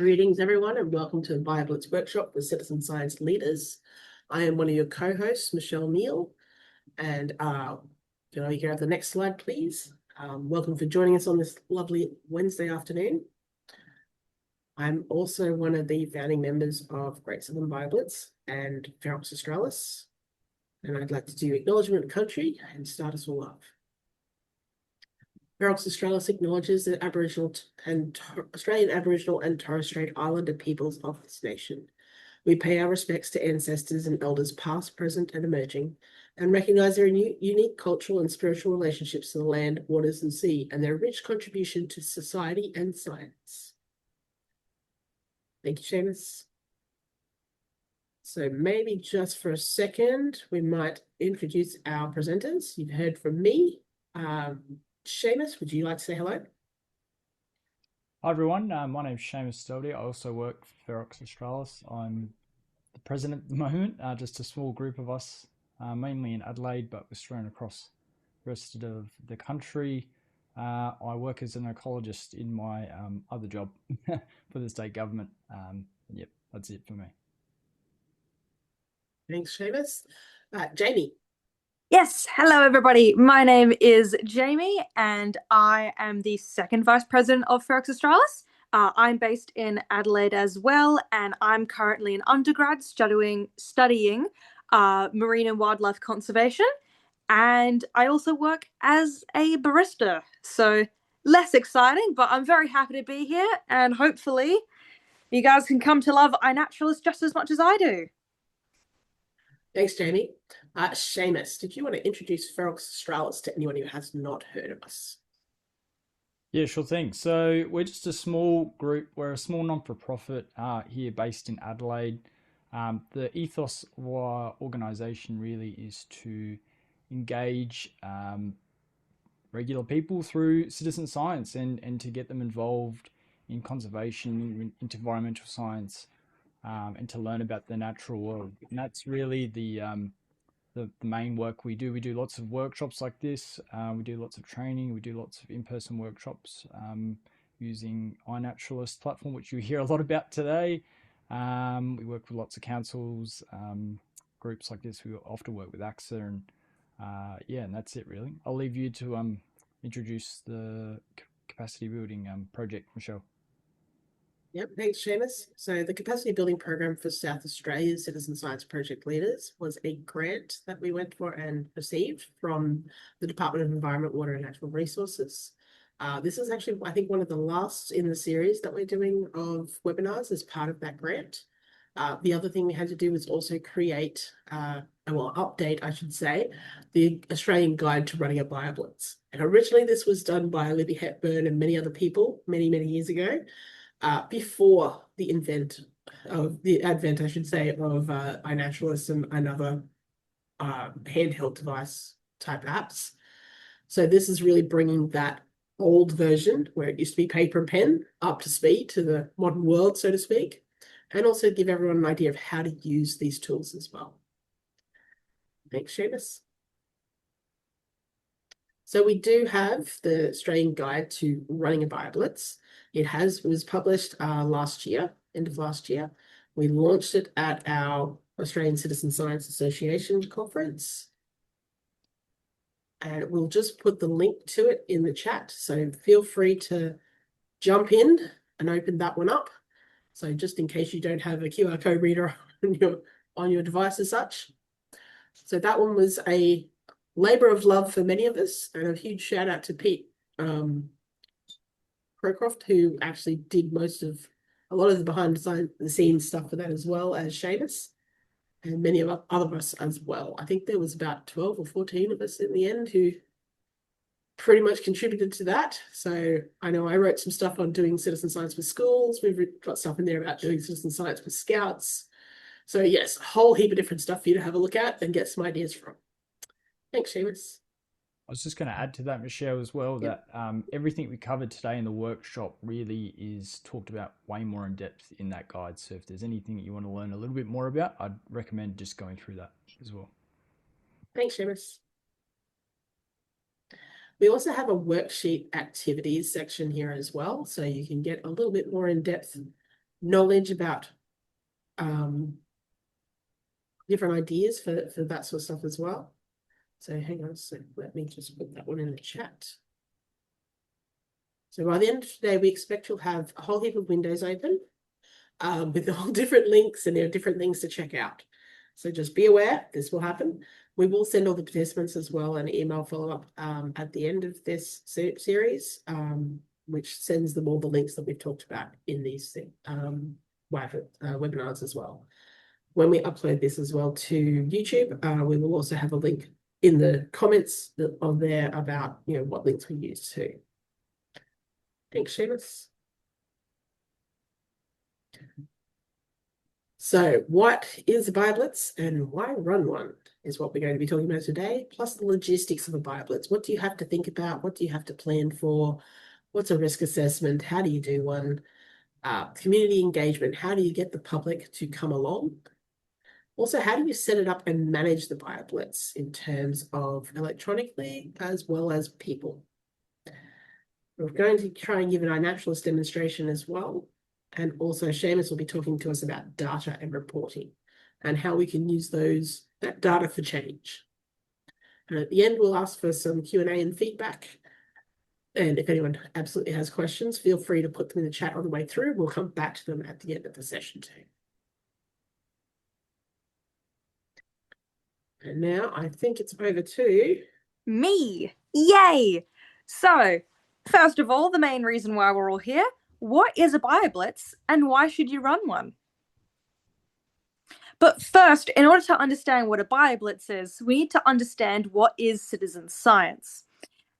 Greetings, everyone, and welcome to the BioBlitz workshop for citizen science leaders. I am one of your co-hosts, Michelle Neal, and you can have the next slide, please. Welcome for joining us on this lovely Wednesday afternoon. I'm also one of the founding members of Great Southern BioBlitz and Ferox Australis, and I'd like to do acknowledgement of country and start us all off. Ferox Australis acknowledges the Australian Aboriginal and Torres Strait Islander peoples of this nation. We pay our respects to ancestors and elders past, present, and emerging, and recognise their unique cultural and spiritual relationships to the land, waters, and sea, and their rich contribution to society and science. Thank you, Seamus. So maybe just for a second, we might introduce our presenters. You've heard from me. Seamus, would you like to say hello? Hi everyone, my name is Seamus Steldy. I also work for Ferox Australis. I'm the president at the moment, just a small group of us, mainly in Adelaide, but we're strewn across the rest of the country. I work as an ecologist in my other job for the state government. Yep, that's it for me. Thanks, Seamus. Jamie. Yes, hello everybody. My name is Jamie and I am the second Vice President of Ferox Australis. I'm based in Adelaide as well, and I'm currently an undergrad studying marine and wildlife conservation. And I also work as a barista. So less exciting, but I'm very happy to be here, and hopefully you guys can come to love iNaturalist just as much as I do. Thanks, Jamie. Seamus, did you want to introduce Ferox Australis to anyone who has not heard of us? Yeah, sure thing. So we're just a small group. We're a small non-for-profit here based in Adelaide. The ethos of our organisation really is to engage regular people through citizen science and to get them involved in conservation, in environmental science, and to learn about the natural world. And that's really the main work we do. We do lots of workshops like this. We do lots of training. We do lots of in-person workshops using iNaturalist platform, which you hear a lot about today. We work with lots of councils, groups like this. We often work with AXA, and yeah, and that's it really. I'll leave you to introduce the capacity building project, Michelle. Yep, thanks, Seamus. So the capacity building program for South Australia's citizen science project leaders was a grant that we went for and received from the Department of Environment, Water and Natural Resources. This is actually, I think, one of the last in the series that we're doing of webinars as part of that grant. The other thing we had to do was also create, update, I should say, the Australian Guide to Running a BioBlitz. And originally this was done by Libby Hepburn and many other people many, many years ago. Before the advent, I should say, of iNaturalist and other handheld device type apps. So this is really bringing that old version where it used to be paper and pen up to speed to the modern world, so to speak, and also give everyone an idea of how to use these tools as well. Thanks, Seamus. So we do have the Australian Guide to Running a BioBlitz. It was published last year, end of last year. We launched it at our Australian Citizen Science Association conference. And we'll just put the link to it in the chat. So feel free to jump in and open that one up. So just in case you don't have a QR code reader on your device as such. So that one was a labor of love for many of us, and a huge shout out to Pete Crowcroft, who actually did a lot of the behind the scenes stuff for that, as well as Seamus and many of other of us as well. I think there was about 12 or 14 of us in the end who pretty much contributed to that. So I know I wrote some stuff on doing citizen science with schools. We've got stuff in there about doing citizen science with scouts. So yes, a whole heap of different stuff for you to have a look at and get some ideas from. Thanks, Seamus. I was just going to add to that, Michelle, as well, that everything we covered today in the workshop really is talked about way more in depth in that guide. So if there's anything that you want to learn a little bit more about, I'd recommend just going through that as well. Thanks, Seamus. We also have a worksheet activities section here as well, so you can get a little bit more in depth knowledge about different ideas for that sort of stuff as well. So hang on a sec, let me just put that one in the chat. So by the end of today, we expect you'll have a whole heap of windows open with all different links, and there are different things to check out. So just be aware, this will happen. We will send all the participants as well an email follow-up at the end of this series, which sends them all the links that we've talked about in these webinars as well. When we upload this as well to YouTube, we will also have a link in the comments on there about what links we use too. Thanks, Seamus. So what is a BioBlitz and why run one is what we're going to be talking about today, plus the logistics of a BioBlitz. What do you have to think about? What do you have to plan for? What's a risk assessment? How do you do one? Community engagement. How do you get the public to come along? Also, how do you set it up and manage the BioBlitz in terms of electronically as well as people? We're going to try and give an iNaturalist demonstration as well. And also Seamus will be talking to us about data and reporting and how we can use that data for change. And at the end, we'll ask for some Q&A and feedback. And if anyone absolutely has questions, feel free to put them in the chat on the way through. We'll come back to them at the end of the session too. And now I think it's over to me. Yay! So, first of all, the main reason why we're all here. What is a BioBlitz and why should you run one? But first, in order to understand what a BioBlitz is, we need to understand what is citizen science.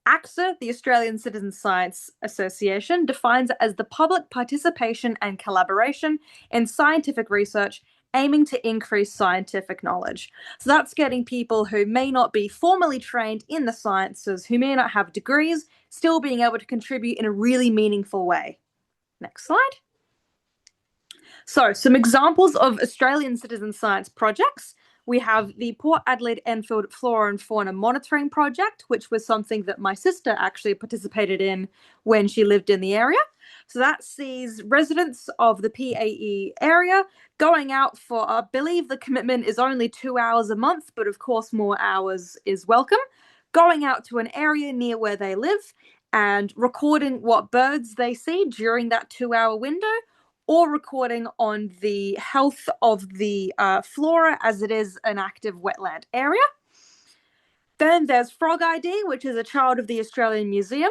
ACSA, the Australian Citizen Science Association, defines it as the public participation and collaboration in scientific research aiming to increase scientific knowledge. So that's getting people who may not be formally trained in the sciences, who may not have degrees, still being able to contribute in a really meaningful way. Next slide. So, some examples of Australian citizen science projects. We have the Port Adelaide Enfield Flora and Fauna Monitoring Project, which was something that my sister actually participated in when she lived in the area. So that sees residents of the PAE area going out for, I believe the commitment is only 2 hours a month, but of course more hours is welcome, going out to an area near where they live and recording what birds they see during that 2-hour window, or recording on the health of the flora as it is an active wetland area. Then there's Frog ID, which is a child of the Australian Museum.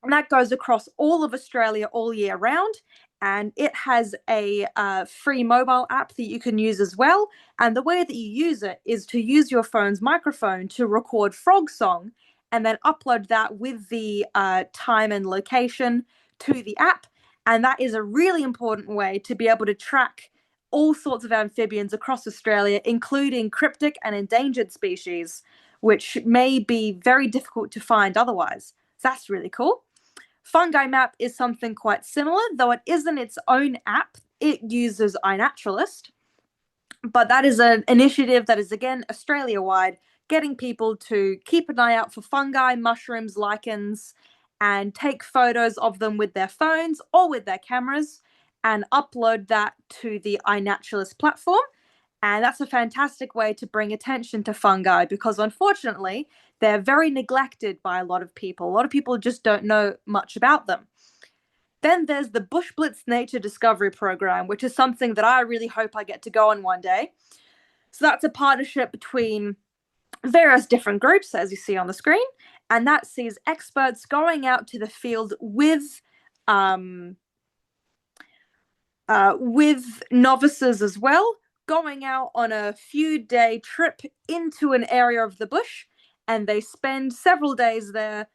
And that goes across all of Australia all year round. And it has a free mobile app that you can use as well. And the way that you use it is to use your phone's microphone to record frog song and then upload that with the time and location to the app. And that is a really important way to be able to track all sorts of amphibians across Australia, including cryptic and endangered species, which may be very difficult to find otherwise. So that's really cool. Fungi Map is something quite similar, though it isn't its own app. It uses iNaturalist. But that is an initiative that is, again, Australia-wide, getting people to keep an eye out for fungi, mushrooms, lichens, and take photos of them with their phones or with their cameras and upload that to the iNaturalist platform. And that's a fantastic way to bring attention to fungi because, unfortunately, they're very neglected by a lot of people. A lot of people just don't know much about them. Then there's the Bush Blitz Nature Discovery Program, which is something that I really hope I get to go on one day. So that's a partnership between various different groups, as you see on the screen, and that sees experts going out to the field with novices as well, going out on a few-day trip into an area of the bush, and they spend several days there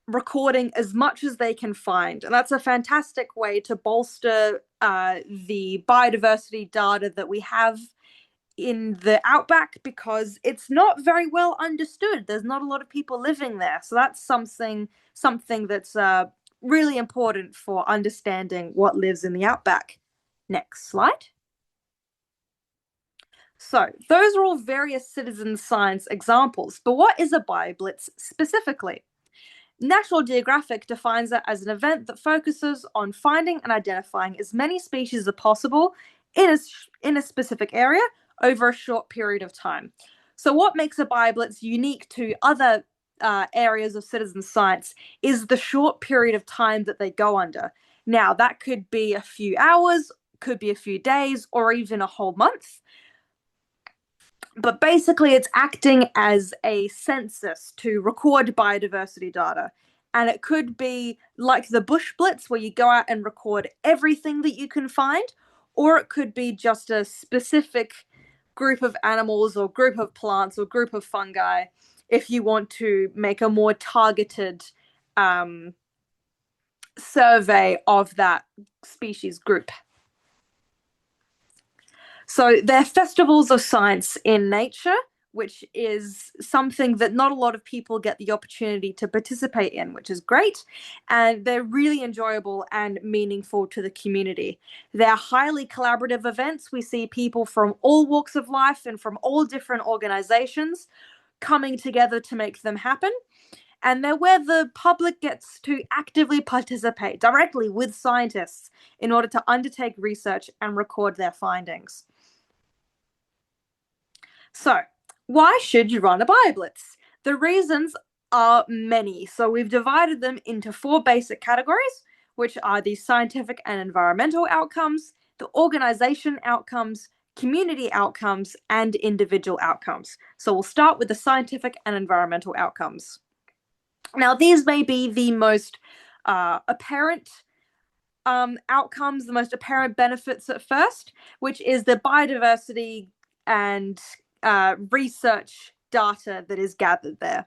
recording as much as they can find. And that's a fantastic way to bolster the biodiversity data that we have in the outback because it's not very well understood. There's not a lot of people living there. So that's something that's really important for understanding what lives in the outback. Next slide. So those are all various citizen science examples, but what is a BioBlitz specifically? National Geographic defines it as an event that focuses on finding and identifying as many species as possible in a specific area over a short period of time. So what makes a BioBlitz unique to other areas of citizen science is the short period of time that they go under. Now, that could be a few hours, could be a few days, or even a whole month. But basically, it's acting as a census to record biodiversity data. And it could be like the Bush Blitz, where you go out and record everything that you can find, or it could be just a specific group of animals or group of plants or group of fungi if you want to make a more targeted survey of that species group. So they're festivals of science in nature, which is something that not a lot of people get the opportunity to participate in, which is great. And they're really enjoyable and meaningful to the community. They're highly collaborative events. We see people from all walks of life and from all different organizations coming together to make them happen. And they're where the public gets to actively participate directly with scientists in order to undertake research and record their findings. So, why should you run a BioBlitz? The reasons are many. So we've divided them into 4 basic categories, which are the scientific and environmental outcomes, the organization outcomes, community outcomes, and individual outcomes. So we'll start with the scientific and environmental outcomes. Now, these may be the most apparent outcomes, the most apparent benefits at first, which is the biodiversity and research data that is gathered there.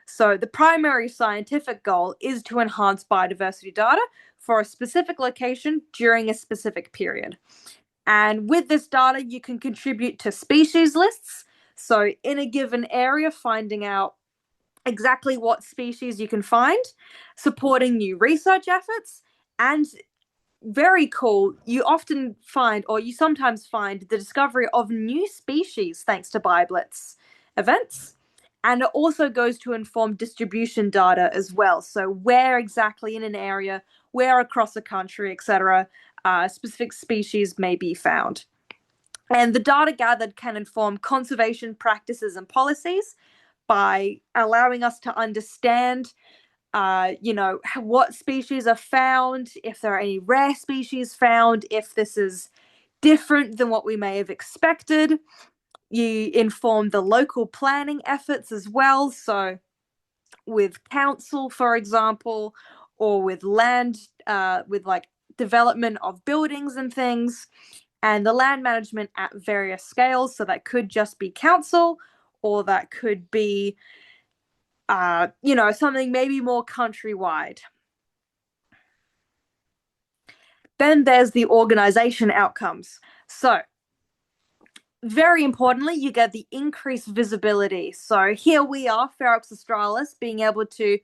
So the primary scientific goal is to enhance biodiversity data for a specific location during a specific period. And with this data, you can contribute to species lists. So in a given area, finding out exactly what species you can find, supporting new research efforts, and very cool, you often find, or you sometimes find, the discovery of new species thanks to BioBlitz events. And it also goes to inform distribution data as well. So where exactly in an area, where across the country, etc., specific species may be found. And the data gathered can inform conservation practices and policies by allowing us to understand what species are found, if there are any rare species found, if this is different than what we may have expected. You inform the local planning efforts as well. So with council, for example, or with land, with like development of buildings and things, and the land management at various scales. So that could just be council, or that could be something maybe more countrywide. Then there's the organization outcomes. So very importantly, you get the increased visibility. So here we are, Ferox australis, being able to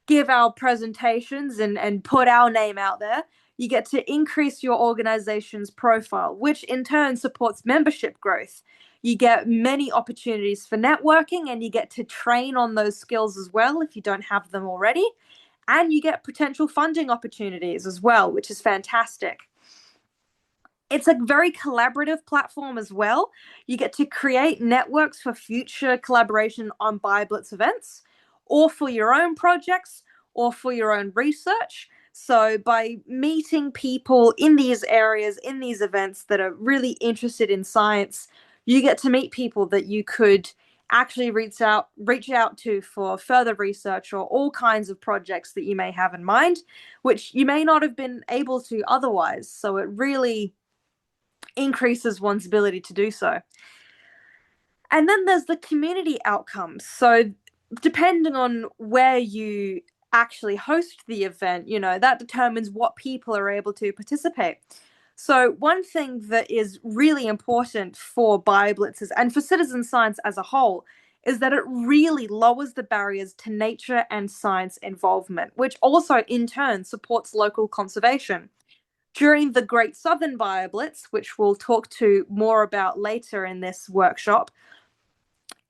give our presentations and put our name out there. You get to increase your organization's profile, which in turn supports membership growth. You get many opportunities for networking, and you get to train on those skills as well if you don't have them already. And you get potential funding opportunities as well, which is fantastic. It's a very collaborative platform as well. You get to create networks for future collaboration on BioBlitz events, or for your own projects, or for your own research. So by meeting people in these areas, in these events that are really interested in science, you get to meet people that you could actually reach out to for further research or all kinds of projects that you may have in mind, which you may not have been able to otherwise. So it really increases one's ability to do so. And then there's the community outcomes. So depending on where you actually host the event, that determines what people are able to participate. So one thing that is really important for BioBlitzes and for citizen science as a whole is that it really lowers the barriers to nature and science involvement, which also in turn supports local conservation. During the Great Southern BioBlitz, which we'll talk to more about later in this workshop,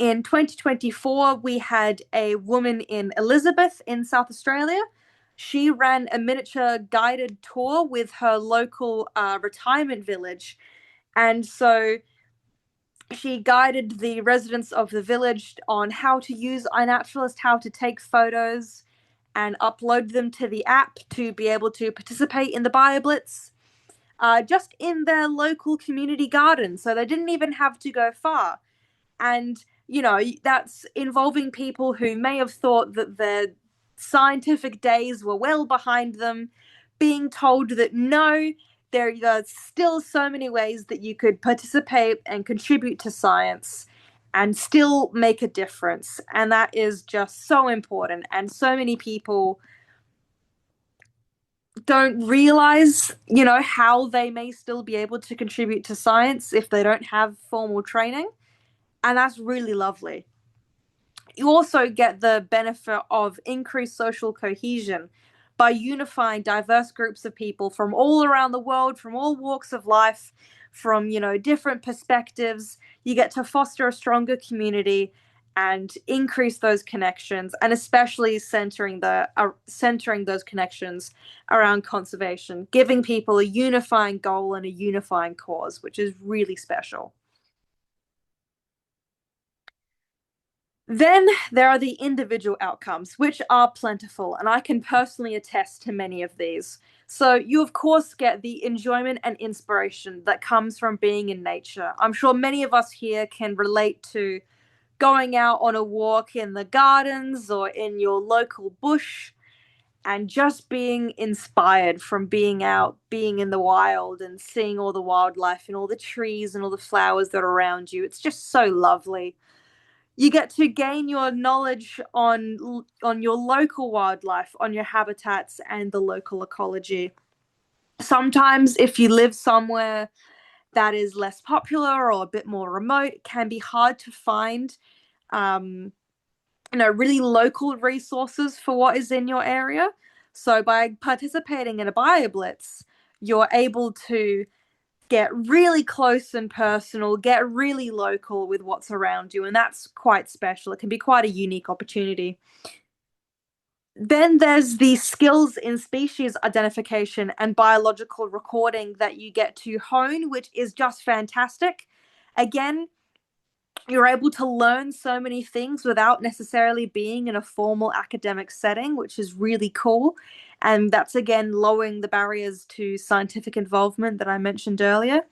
In 2024, we had a woman in Elizabeth in South Australia. She ran a miniature guided tour with her local retirement village. And so she guided the residents of the village on how to use iNaturalist, how to take photos and upload them to the app to be able to participate in the BioBlitz, just in their local community garden. So they didn't even have to go far. And, that's involving people who may have thought that their scientific days were well behind them, being told that no, there are still so many ways that you could participate and contribute to science and still make a difference. And that is just so important. And so many people don't realize, how they may still be able to contribute to science if they don't have formal training. And that's really lovely. You also get the benefit of increased social cohesion by unifying diverse groups of people from all around the world, from all walks of life, from, different perspectives. You get to foster a stronger community and increase those connections, and especially centering those connections around conservation, giving people a unifying goal and a unifying cause, which is really special. Then there are the individual outcomes, which are plentiful, and I can personally attest to many of these. So you, of course, get the enjoyment and inspiration that comes from being in nature. I'm sure many of us here can relate to going out on a walk in the gardens or in your local bush and just being inspired from being out, being in the wild and seeing all the wildlife and all the trees and all the flowers that are around you. It's just so lovely. You get to gain your knowledge on your local wildlife, on your habitats and the local ecology. Sometimes if you live somewhere that is less popular or a bit more remote, it can be hard to find really local resources for what is in your area. So by participating in a BioBlitz, you're able to get really close and personal, get really local with what's around you, and that's quite special. It can be quite a unique opportunity. Then there's the skills in species identification and biological recording that you get to hone, which is just fantastic. Again, you're able to learn so many things without necessarily being in a formal academic setting, which is really cool. And that's, again, lowering the barriers to scientific involvement that I mentioned earlier.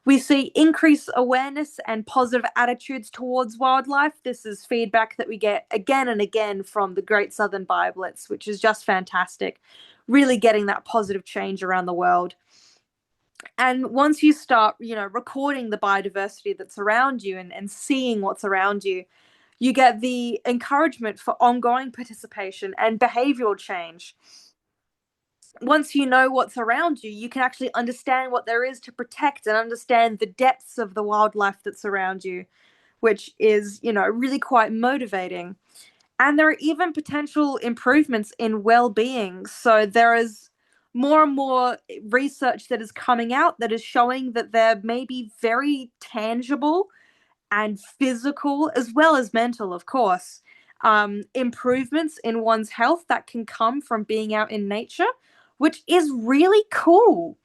We see increased awareness and positive attitudes towards wildlife. This is feedback that we get again and again from the Great Southern BioBlitz, which is just fantastic, really getting that positive change around the world. And once you start, recording the biodiversity that's around you and seeing what's around you, you get the encouragement for ongoing participation and behavioral change. Once you know what's around you, you can actually understand what there is to protect and understand the depths of the wildlife that's around you, which is, really quite motivating. And there are even potential improvements in well-being. So there is more and more research that is coming out that is showing that there may be very tangible and physical, as well as mental, of course, improvements in one's health that can come from being out in nature, which is really cool.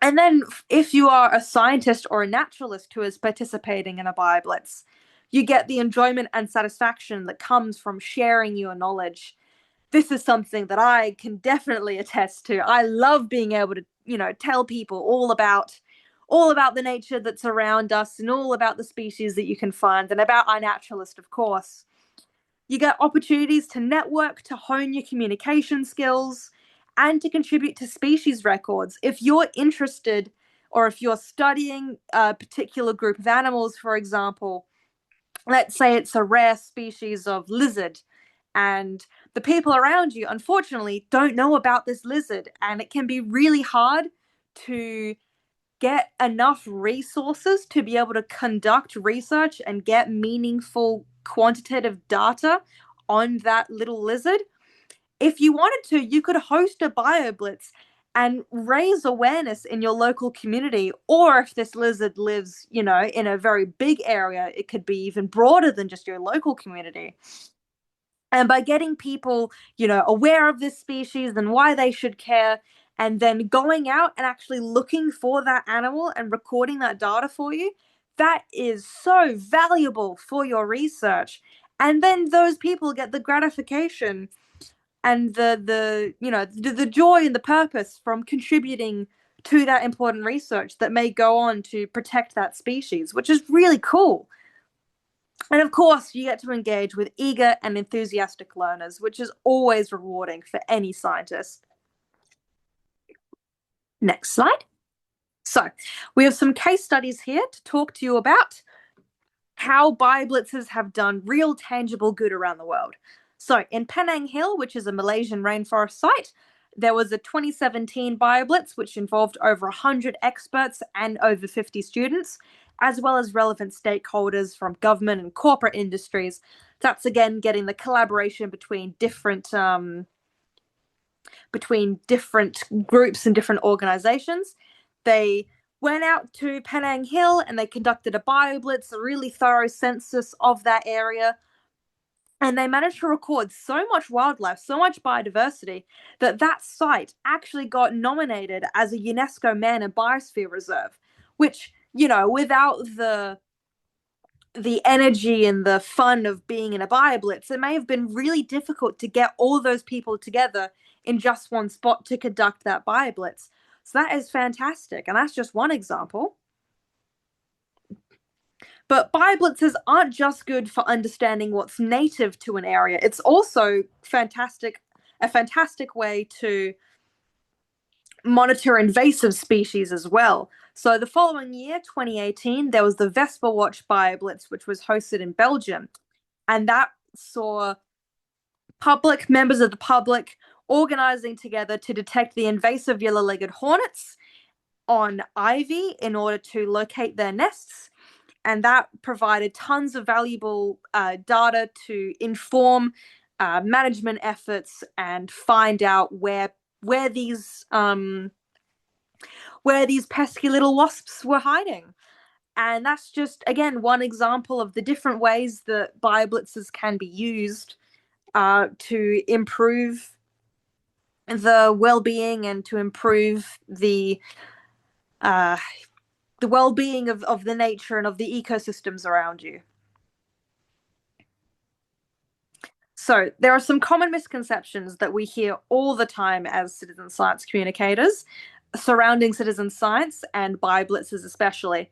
And then if you are a scientist or a naturalist who is participating in a BioBlitz, you get the enjoyment and satisfaction that comes from sharing your knowledge. This is something that I can definitely attest to. I love being able to, tell people all about the nature that's around us and all about the species that you can find and about iNaturalist, of course. You get opportunities to network, to hone your communication skills, and to contribute to species records. If you're interested or if you're studying a particular group of animals, for example, let's say it's a rare species of lizard, and the people around you, unfortunately, don't know about this lizard, and it can be really hard to get enough resources to be able to conduct research and get meaningful quantitative data on that little lizard. If you wanted to, you could host a BioBlitz and raise awareness in your local community. Or if this lizard lives, in a very big area, it could be even broader than just your local community. And by getting people, aware of this species and why they should care, and then going out and actually looking for that animal and recording that data for you, that is so valuable for your research. And then those people get the gratification and the joy and the purpose from contributing to that important research that may go on to protect that species, which is really cool. And of course, you get to engage with eager and enthusiastic learners, which is always rewarding for any scientist. Next slide. So we have some case studies here to talk to you about how BioBlitzes have done real tangible good around the world. So in Penang Hill, which is a Malaysian rainforest site, there was a 2017 BioBlitz, which involved over 100 experts and over 50 students, as well as relevant stakeholders from government and corporate industries. That's, again, getting the collaboration between different groups and different organizations. They went out to Penang Hill and they conducted a BioBlitz, a really thorough census of that area. And they managed to record so much wildlife, so much biodiversity, that site actually got nominated as a UNESCO Man and Biosphere Reserve, which, without the energy and the fun of being in a BioBlitz, it may have been really difficult to get all those people together in just one spot to conduct that BioBlitz. So that is fantastic. And that's just one example. But BioBlitzes aren't just good for understanding what's native to an area. It's also a fantastic way to monitor invasive species as well. So the following year, 2018, there was the Vespa Watch BioBlitz, which was hosted in Belgium. And that saw members of the public organizing together to detect the invasive yellow-legged hornets on ivy in order to locate their nests. And that provided tons of valuable data to inform management efforts and find out where these pesky little wasps were hiding. And that's just, again, one example of the different ways that BioBlitzes can be used to improve the well-being and to improve the well-being of the nature and of the ecosystems around you. So there are some common misconceptions that we hear all the time as citizen science communicators surrounding citizen science and BioBlitzes especially.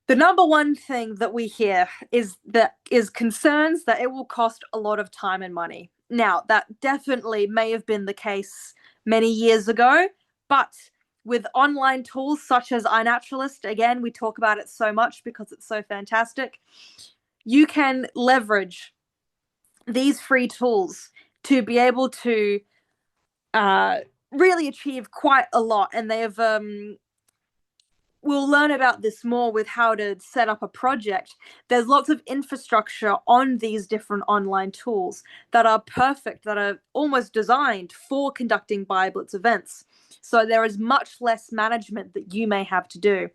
The number one thing that we hear is concerns that it will cost a lot of time and money. Now, that definitely may have been the case many years ago, but with online tools such as iNaturalist, again, we talk about it so much because it's so fantastic, you can leverage these free tools to be able to really achieve quite a lot. And they have we'll learn about this more with how to set up a project. There's lots of infrastructure on these different online tools that are perfect, that are almost designed for conducting BioBlitz events. So there is much less management that you may have to do.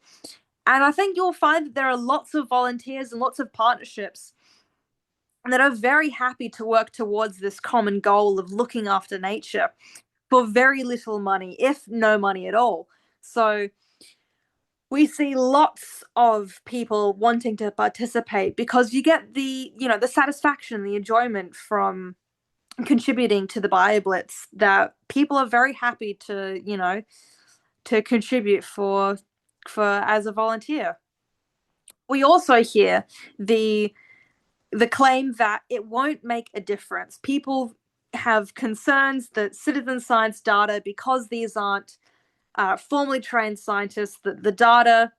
And I think you'll find that there are lots of volunteers and lots of partnerships that are very happy to work towards this common goal of looking after nature for very little money, if no money at all. So we see lots of people wanting to participate because you get the satisfaction, the enjoyment from contributing to the BioBlitz, that people are very happy to contribute for as a volunteer. We also hear the claim that it won't make a difference. People have concerns that citizen science data, because these aren't formally trained scientists, that the data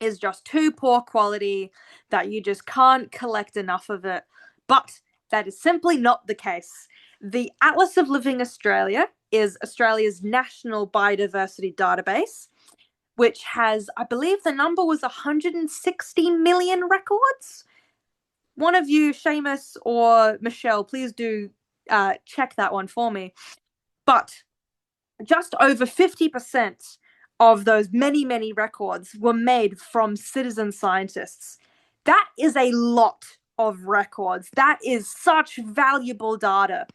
is just too poor quality, that you just can't collect enough of it. But that is simply not the case. The Atlas of Living Australia is Australia's national biodiversity database, which has, I believe the number was 160 million records. One of you, Seamus or Michelle, please do check that one for me. But just over 50% of those many, many records were made from citizen scientists. That is a lot of records. That is such valuable data.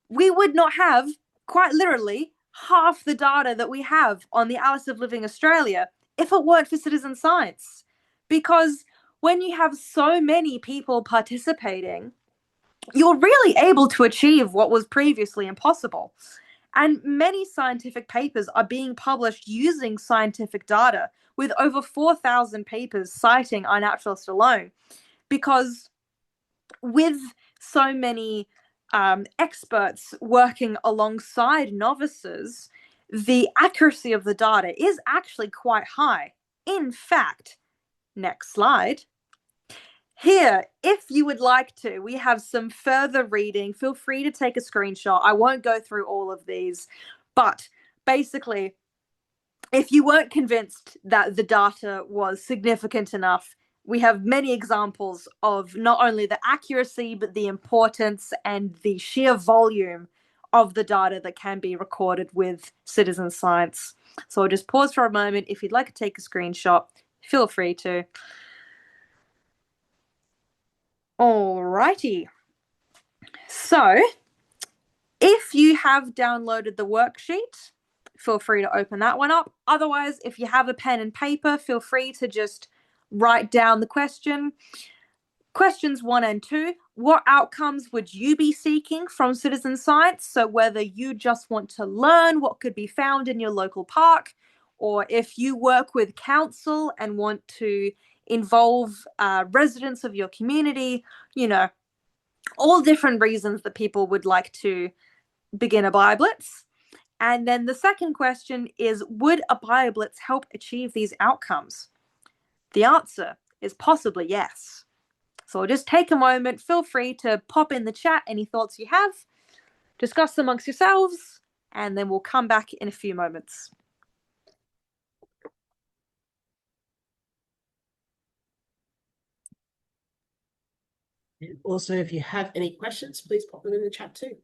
We would not have, quite literally, half the data that we have on the Alice of Living Australia if it weren't for citizen science. Because when you have so many people participating, you're really able to achieve what was previously impossible. And many scientific papers are being published using scientific data, with over 4,000 papers citing iNaturalist alone. Because with so many experts working alongside novices, the accuracy of the data is actually quite high. In fact, next slide. Here, if you would like to, we have some further reading. Feel free to take a screenshot. I won't go through all of these, but basically, if you weren't convinced that the data was significant enough, we have many examples of not only the accuracy, but the importance and the sheer volume of the data that can be recorded with citizen science. So I'll just pause for a moment. If you'd like to take a screenshot, feel free to. Alrighty. So if you have downloaded the worksheet, feel free to open that one up. Otherwise, if you have a pen and paper, feel free to just write down the question. Questions 1 and 2, what outcomes would you be seeking from citizen science? So whether you just want to learn what could be found in your local park, or if you work with council and want to involve residents of your community, all different reasons that people would like to begin a BioBlitz. And then the second question is, would a BioBlitz help achieve these outcomes? The answer is possibly yes. So just take a moment, feel free to pop in the chat any thoughts you have, discuss amongst yourselves, and then we'll come back in a few moments. And also, if you have any questions, please pop them in the chat too.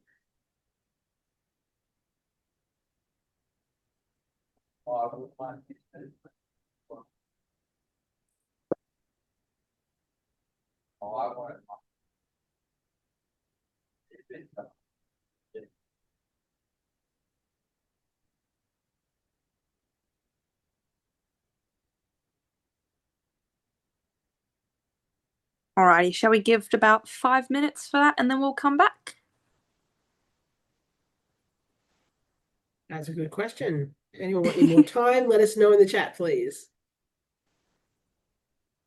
Alrighty, shall we give about 5 minutes for that and then we'll come back? That's a good question. Anyone want any more time? Let us know in the chat, please.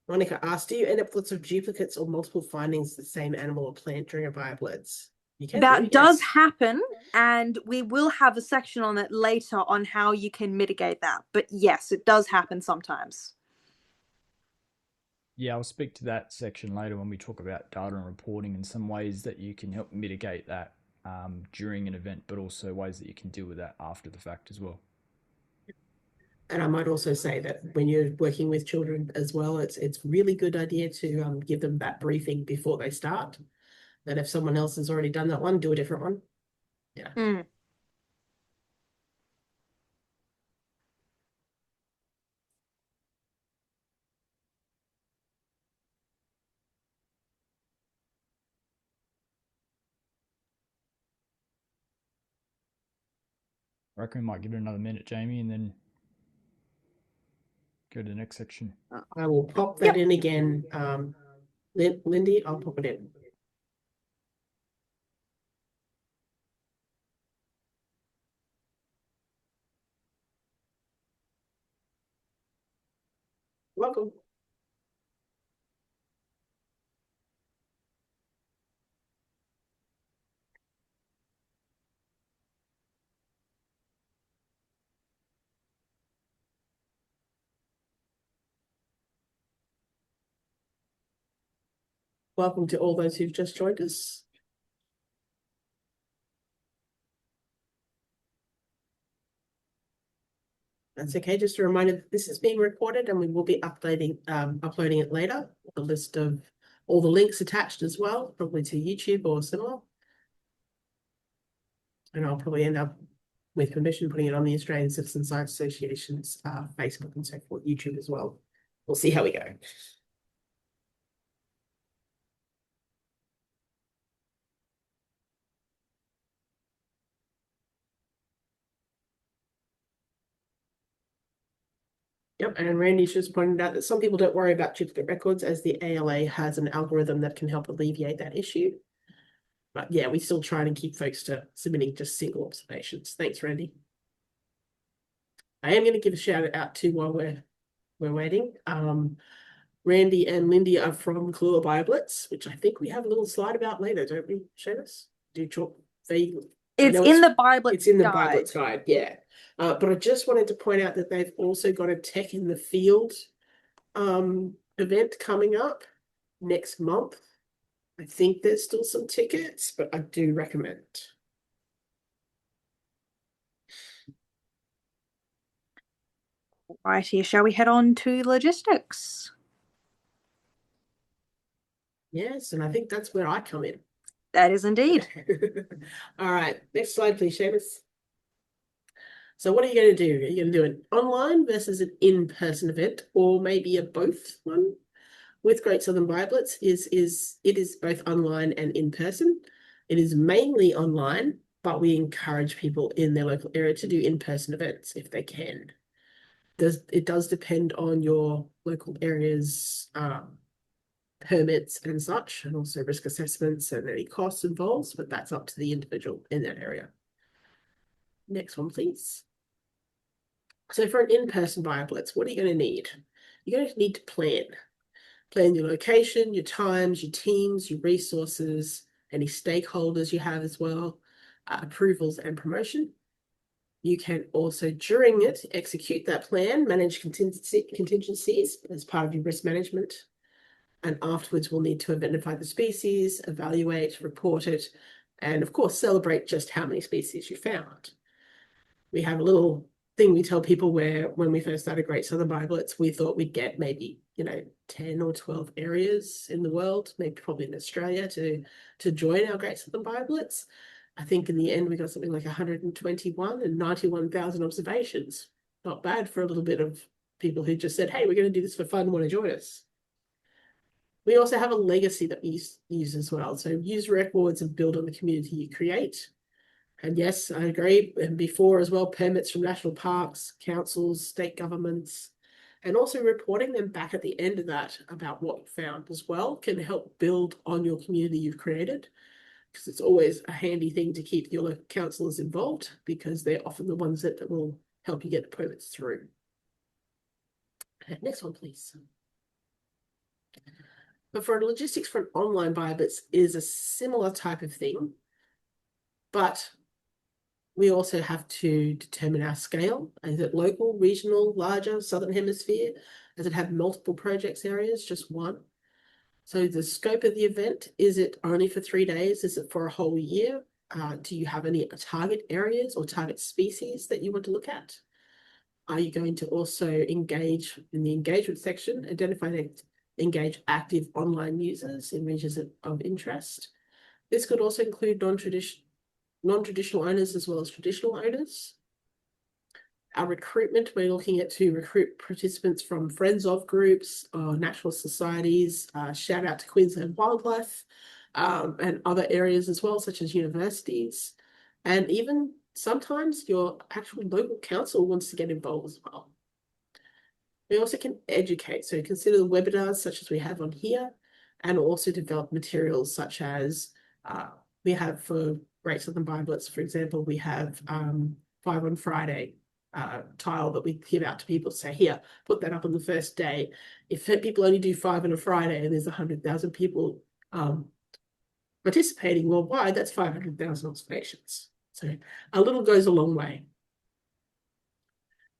Monica asked, do you end up with lots of duplicates or multiple findings of the same animal or plant during a BioBlitz? You can That does yes. happen, and we will have a section on it later on how you can mitigate that. But yes, it does happen sometimes. Yeah, I'll speak to that section later when we talk about data and reporting and some ways that you can help mitigate that during an event, but also ways that you can deal with that after the fact as well. And I might also say that when you're working with children as well, it's really good idea to give them that briefing before they start. That if someone else has already done that one, do a different one. Yeah. I reckon we might give it another minute, Jamie, and then go to the next section. I will pop that in again. Lindy, I'll pop it in. Welcome. Welcome to all those who've just joined us. That's okay. Just a reminder that this is being recorded and we will be uploading it later. A list of all the links attached as well, probably to YouTube or similar. And I'll probably end up with permission, putting it on the Australian Citizen Science Association's Facebook and so forth, YouTube as well. We'll see how we go. Yep, and Randy's just pointed out that some people don't worry about duplicate records as the ALA has an algorithm that can help alleviate that issue. But yeah, we still try and keep folks to submitting just single observations. Thanks, Randy. I am going to give a shout out to while we're waiting. Randy and Lindy are from Great BioBlitz, which I think we have a little slide about later, don't we, Seamus? Do you talk vaguely? It's in the BioBlitz It's in the guide. BioBlitz guide, yeah. But I just wanted to point out that they've also got a Tech in the Field event coming up next month. I think there's still some tickets, but I do recommend. Right here, shall we head on to logistics? Yes, and I think that's where I come in. That is indeed. All right, next slide, please, Seamus. So what are you going to do? Are you going to do an online versus an in-person event, or maybe a both one? With Great Southern BioBlitz it is both online and in person. It is mainly online, but we encourage people in their local area to do in-person events if they can. It does depend on your local area's permits and such, and also risk assessments and any costs involved, but that's up to the individual in that area. Next one, please. So for an in-person BioBlitz, what are you going to need? You're going to need to plan. Plan your location, your times, your teams, your resources, any stakeholders you have as well, approvals and promotion. You can also, during it, execute that plan, manage contingencies as part of your risk management. And afterwards, we'll need to identify the species, evaluate, report it, and of course, celebrate just how many species you found. We have a little thing we tell people where when we first started Great Southern BioBlitz, we thought we'd get maybe, 10 or 12 areas in the world, maybe probably in Australia to join our Great Southern BioBlitz. I think in the end, we got something like 121 and 91,000 observations. Not bad for a little bit of people who just said, hey, we're going to do this for fun, want to join us. We also have a legacy that we use as well. So use records and build on the community you create. And yes, I agree. And before as well, permits from national parks, councils, state governments, and also reporting them back at the end of that about what you found as well can help build on your community you've created, because it's always a handy thing to keep your local councillors involved, because they're often the ones that will help you get the permits through. Next one, please. But for logistics for an online BioBlitz is a similar type of thing, but we also have to determine our scale. Is it local, regional, larger, Southern Hemisphere? Does it have multiple projects areas, just one? So the scope of the event, is it only for 3 days? Is it for a whole year? Do you have any target areas or target species that you want to look at? Are you going to also engage in the engagement section, identify and engage active online users in regions of interest? This could also include non-traditional owners as well as traditional owners. Our recruitment, we're looking at to recruit participants from friends of groups or natural societies, shout out to Queensland Wildlife, and other areas as well, such as universities. And even sometimes your actual local council wants to get involved as well. We also can educate, so consider the webinars such as we have on here, and also develop materials such as we have for Great Southern BioBlitz, for example, we have 5 on Friday tile that we give out to people to say, here, put that up on the first day. If people only do 5 on a Friday and there's 100,000 people participating worldwide, that's 500,000 observations. So a little goes a long way.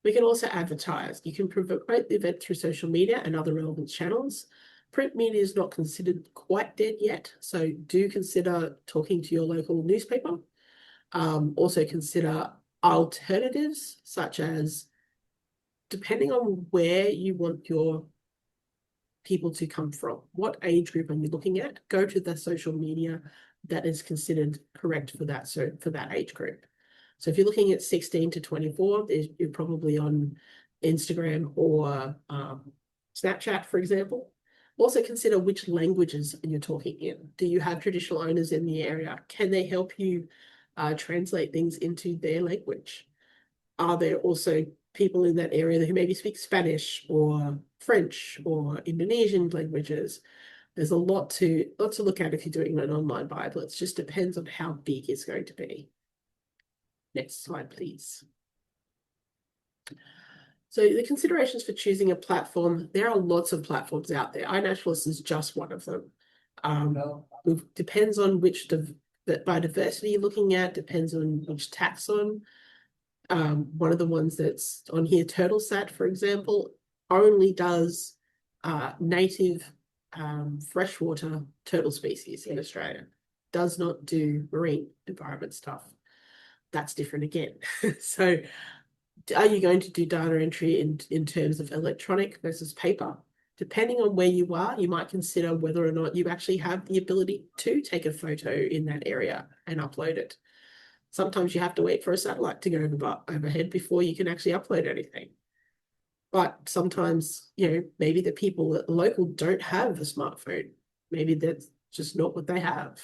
We can also advertise. You can promote the event through social media and other relevant channels. Print media is not considered quite dead yet, so do consider talking to your local newspaper. Also consider alternatives, such as, depending on where you want your people to come from, what age group are you looking at, go to the social media that is considered correct for that, so for that age group. So if you're looking at 16 to 24, you're probably on Instagram or Snapchat, for example. Also consider which languages you're talking in. Do you have traditional owners in the area? Can they help you translate things into their language? Are there also people in that area who maybe speak Spanish or French or Indonesian languages? There's a lot to look at if you're doing an online BioBlitz. Just depends on how big it's going to be. Next slide, please. So the considerations for choosing a platform, there are lots of platforms out there. iNaturalist is just one of them. It depends on which biodiversity you're looking at, depends on which taxon. One of the ones that's on here, TurtleSat, for example, only does native freshwater turtle species in Australia. Does not do marine environment stuff. That's different again. So are you going to do data entry in terms of electronic versus paper? Depending on where you are, you might consider whether or not you actually have the ability to take a photo in that area and upload it. Sometimes you have to wait for a satellite to go overhead before you can actually upload anything. But sometimes, maybe the people at the local don't have a smartphone. Maybe that's just not what they have.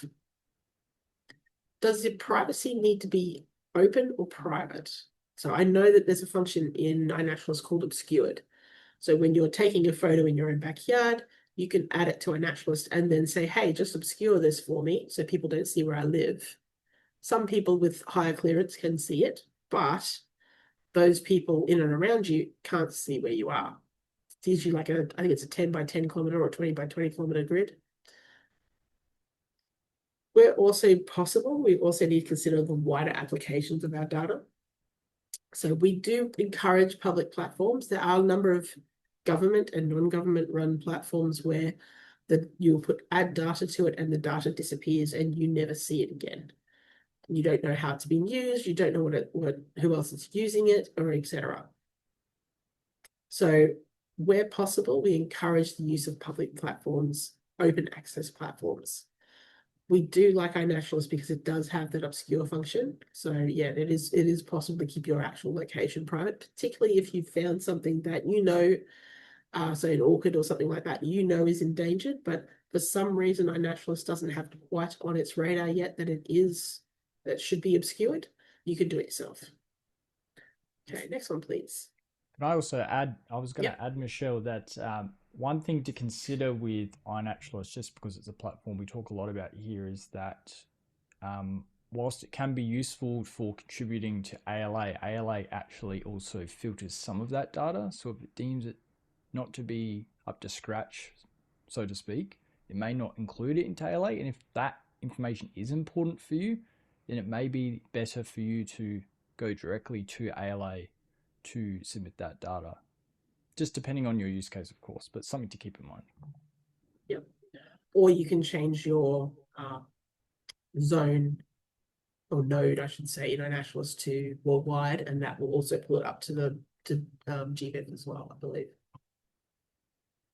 Does your privacy need to be open or private? So I know that there's a function in iNaturalist called obscured. So when you're taking a photo in your own backyard, you can add it to iNaturalist and then say, hey, just obscure this for me so people don't see where I live. Some people with higher clearance can see it, but those people in and around you can't see where you are. It's usually like I think it's a 10 by 10 kilometer or 20 by 20 kilometer grid. Where also possible, we also need to consider the wider applications of our data. So we do encourage public platforms. There are a number of government and non-government run platforms where you'll add data to it and the data disappears and you never see it again. You don't know how it's being used, you don't know who else is using it, or etc. So where possible, we encourage the use of public platforms, open access platforms. We do like iNaturalist because it does have that obscure function. So yeah, it is possible to keep your actual location private, particularly if you've found something that say an orchid or something like that, is endangered, but for some reason iNaturalist doesn't have quite on its radar yet that should be obscured. You can do it yourself. Okay, next one, please. Can I also add, I was going to add, Michelle, that one thing to consider with iNaturalist, just because it's a platform we talk a lot about here, is that whilst it can be useful for contributing to ALA, ALA actually also filters some of that data. So if it deems it not to be up to scratch, so to speak, it may not include it into ALA. And if that information is important for you, then it may be better for you to go directly to ALA to submit that data. Just depending on your use case, of course, but something to keep in mind. Yep. Or you can change your zone or node, I should say, in iNaturalist to worldwide, and that will also pull it up to GBIF as well, I believe.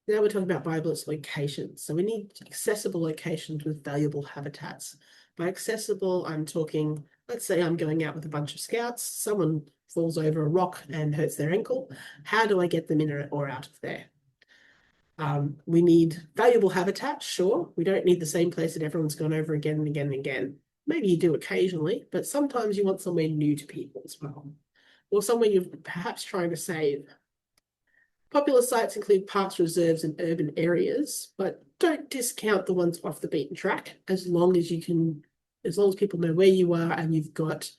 Now we're talking about BioBlitz locations. So we need accessible locations with valuable habitats. By accessible, I'm talking, let's say I'm going out with a bunch of scouts, someone falls over a rock and hurts their ankle. How do I get them in or out of there? We need valuable habitat, sure. We don't need the same place that everyone's gone over again and again and again. Maybe you do occasionally, but sometimes you want somewhere new to people as well. Or somewhere you're perhaps trying to save. Popular sites include parks, reserves, and urban areas, but don't discount the ones off the beaten track as long as people know where you are and you've got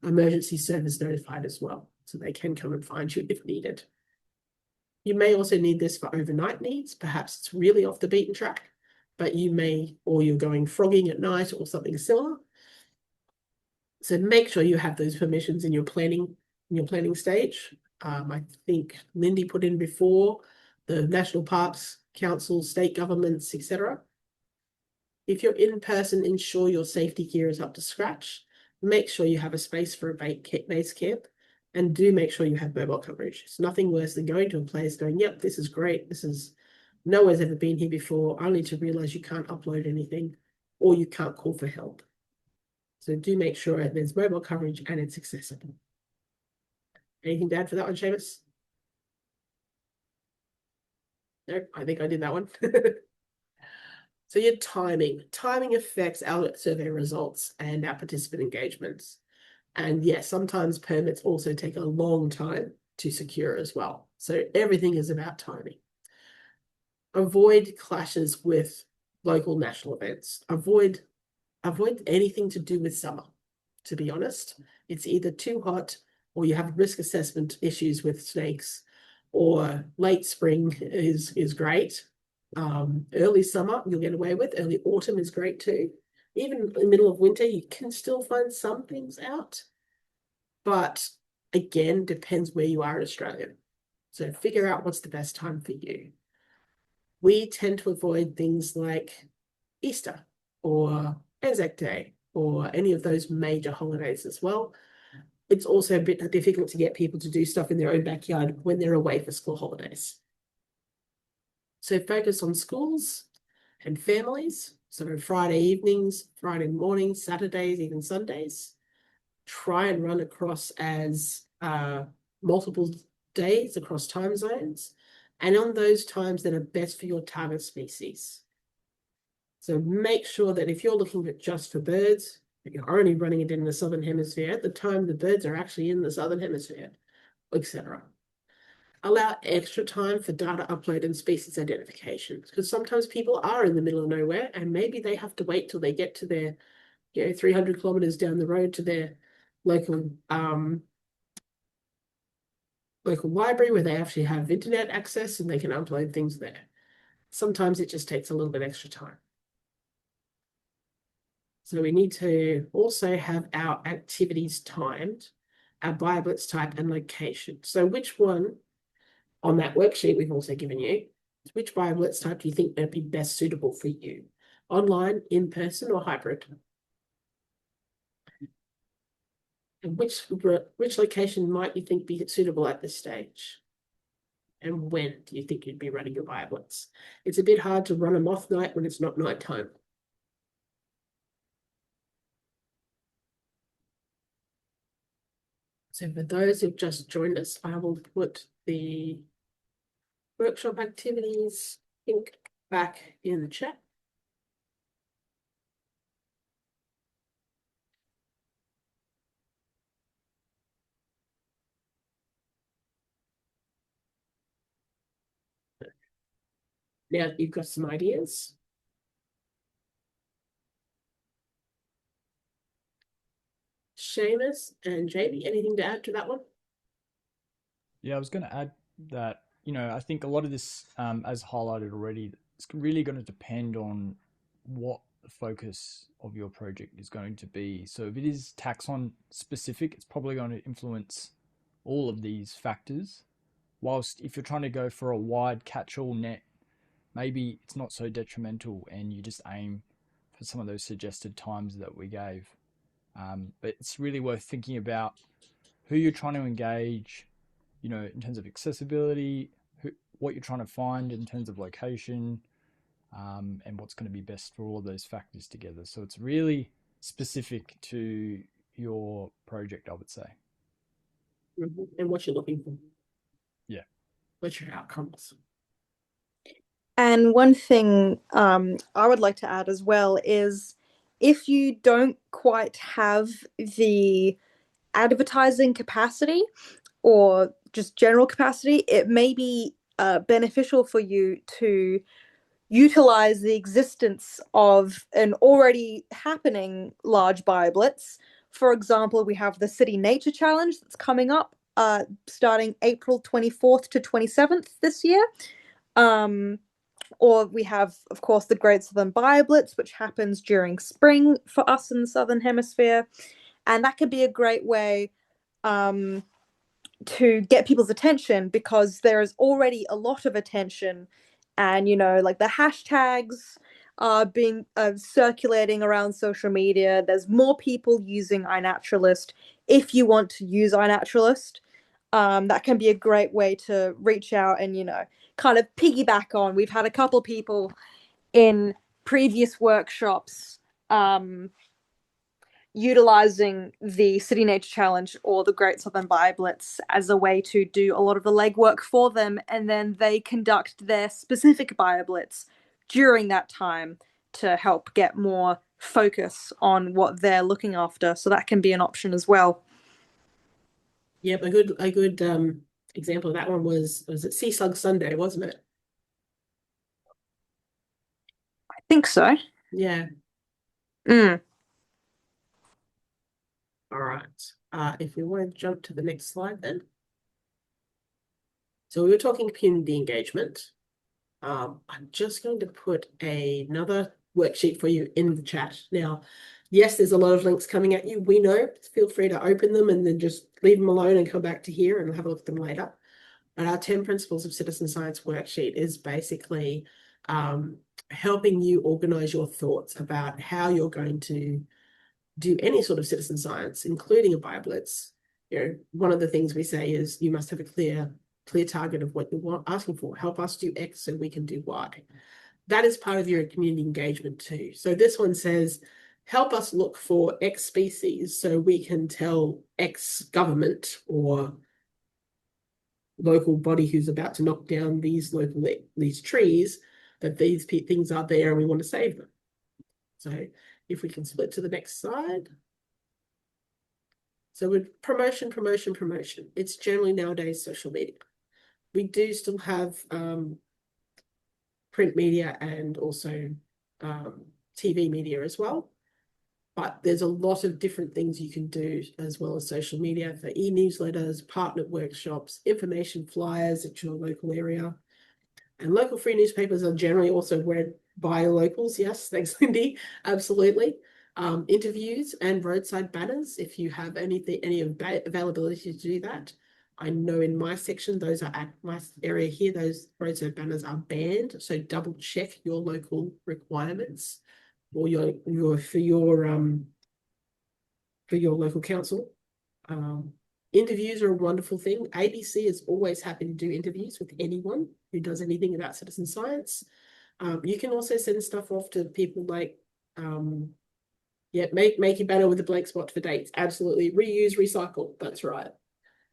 emergency service notified as well, so they can come and find you if needed. You may also need this for overnight needs. Perhaps it's really off the beaten track, but or you're going frogging at night or something similar. So make sure you have those permissions in your planning stage. I think Lindy put in before the National Parks Council, state governments, etc. If you're in person, ensure your safety gear is up to scratch. Make sure you have a space for a base camp, and do make sure you have mobile coverage. It's nothing worse than going to a place going, yep, this is great. No one's ever been here before, only to realize you can't upload anything or you can't call for help. So do make sure there's mobile coverage and it's accessible. Anything to add for that one, Seamus? No, I think I did that one. So your timing. Timing affects our survey results and our participant engagements. And yes, sometimes permits also take a long time to secure as well. So everything is about timing. Avoid clashes with local national events. Avoid anything to do with summer, to be honest. It's either too hot or you have risk assessment issues with snakes, or late spring is great. Early summer you'll get away with. Early autumn is great too. Even in the middle of winter, you can still find some things out. But again, depends where you are in Australia. So figure out what's the best time for you. We tend to avoid things like Easter or Anzac Day or any of those major holidays as well. It's also a bit difficult to get people to do stuff in their own backyard when they're away for school holidays. So focus on schools and families. So Friday evenings, Friday mornings, Saturdays, even Sundays. Try and run across as multiple days across time zones, and on those times that are best for your target species. So make sure that if you're looking at just for birds, you're only running it in the southern hemisphere at the time the birds are actually in the southern hemisphere, etc. Allow extra time for data upload and species identification, because sometimes people are in the middle of nowhere and maybe they have to wait till they get to their 300 kilometers down the road to their local library where they actually have internet access and they can upload things there. Sometimes it just takes a little bit extra time. So we need to also have our activities timed, our BioBlitz type and location. So which one on that worksheet we've also given you, which BioBlitz type do you think would be best suitable for you? Online, in person, or hybrid? And which location might you think be suitable at this stage? And when do you think you'd be running your BioBlitz? It's a bit hard to run a moth night when it's not nighttime. So for those who've just joined us, I will put the workshop activities link back in the chat. Now you've got some ideas. Seamus and Jamie, anything to add to that one? Yeah, I was going to add that, I think a lot of this, as highlighted already, it's really going to depend on what the focus of your project is going to be. So if it is taxon specific, it's probably going to influence all of these factors. Whilst if you're trying to go for a wide catch-all net, maybe it's not so detrimental and you just aim for some of those suggested times that we gave. But it's really worth thinking about who you're trying to engage, in terms of accessibility, what you're trying to find in terms of location, and what's going to be best for all of those factors together. So it's really specific to your project, I would say. And what you're looking for. Yeah. What's your outcomes? And one thing I would like to add as well is if you don't quite have the advertising capacity or just general capacity, it may be beneficial for you to utilize the existence of an already happening large BioBlitz. For example, we have the City Nature Challenge that's coming up starting April 24th to 27th this year. Or we have, of course, the Great Southern BioBlitz, which happens during spring for us in the Southern Hemisphere. And that could be a great way to get people's attention, because there is already a lot of attention, and like the hashtags are being circulating around social media. There's more people using iNaturalist. If you want to use iNaturalist, that can be a great way to reach out and kind of piggyback on. We've had a couple people in previous workshops utilizing the City Nature Challenge or the Great Southern BioBlitz as a way to do a lot of the legwork for them, and then they conduct their specific BioBlitz during that time to help get more focus on what they're looking after. So that can be an option as well. Yep, a good example of that one was it Sea Slug Sunday, wasn't it? I think so. Yeah. Mm. All right. If we want to jump to the next slide then. So we were talking community engagement. I'm just going to put another worksheet for you in the chat. Now, yes, there's a lot of links coming at you. We know. Feel free to open them and then just leave them alone and come back to here and have a look at them later. But our 10 Principles of Citizen Science worksheet is basically helping you organize your thoughts about how you're going to do any sort of citizen science, including a BioBlitz. One of the things we say is you must have a clear target of what you're asking for. Help us do X so we can do Y. That is part of your community engagement too. So this one says, help us look for X species so we can tell X government or local body who's about to knock down these trees that these things are there and we want to save them. So if we can split to the next slide. So with promotion, it's generally nowadays social media. We do still have print media and also TV media as well. But there's a lot of different things you can do as well as social media for e-newsletters, partner workshops, information flyers at your local area. And local free newspapers are generally also read by locals. Yes, thanks, Lindy. Absolutely. Interviews and roadside banners, if you have any availability to do that. I know in my section, those are at my area here, those roadside banners are banned. So double check your local requirements or for your local council. Interviews are a wonderful thing. ABC is always happy to do interviews with anyone who does anything about citizen science. You can also send stuff off to people like, make your banner with a blank spot for dates. Absolutely. Reuse, recycle. That's right.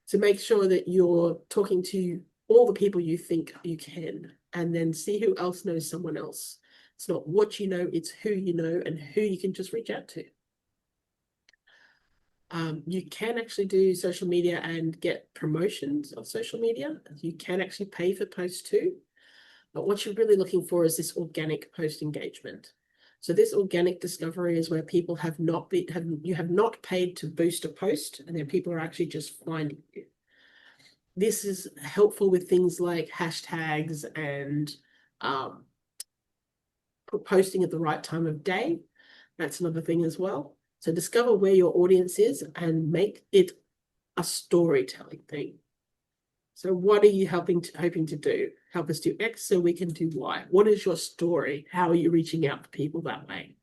So make sure that you're talking to all the people you think you can, and then see who else knows someone else. It's not what you know, it's who you know and who you can just reach out to. You can actually do social media and get promotions of social media. You can actually pay for posts too. But what you're really looking for is this organic post engagement. So this organic discovery is where people have not paid to boost a post, and then people are actually just finding you. This is helpful with things like hashtags and posting at the right time of day. That's another thing as well. So discover where your audience is and make it a storytelling thing. So what are you hoping to do? Help us do X so we can do Y. What is your story? How are you reaching out to people that way?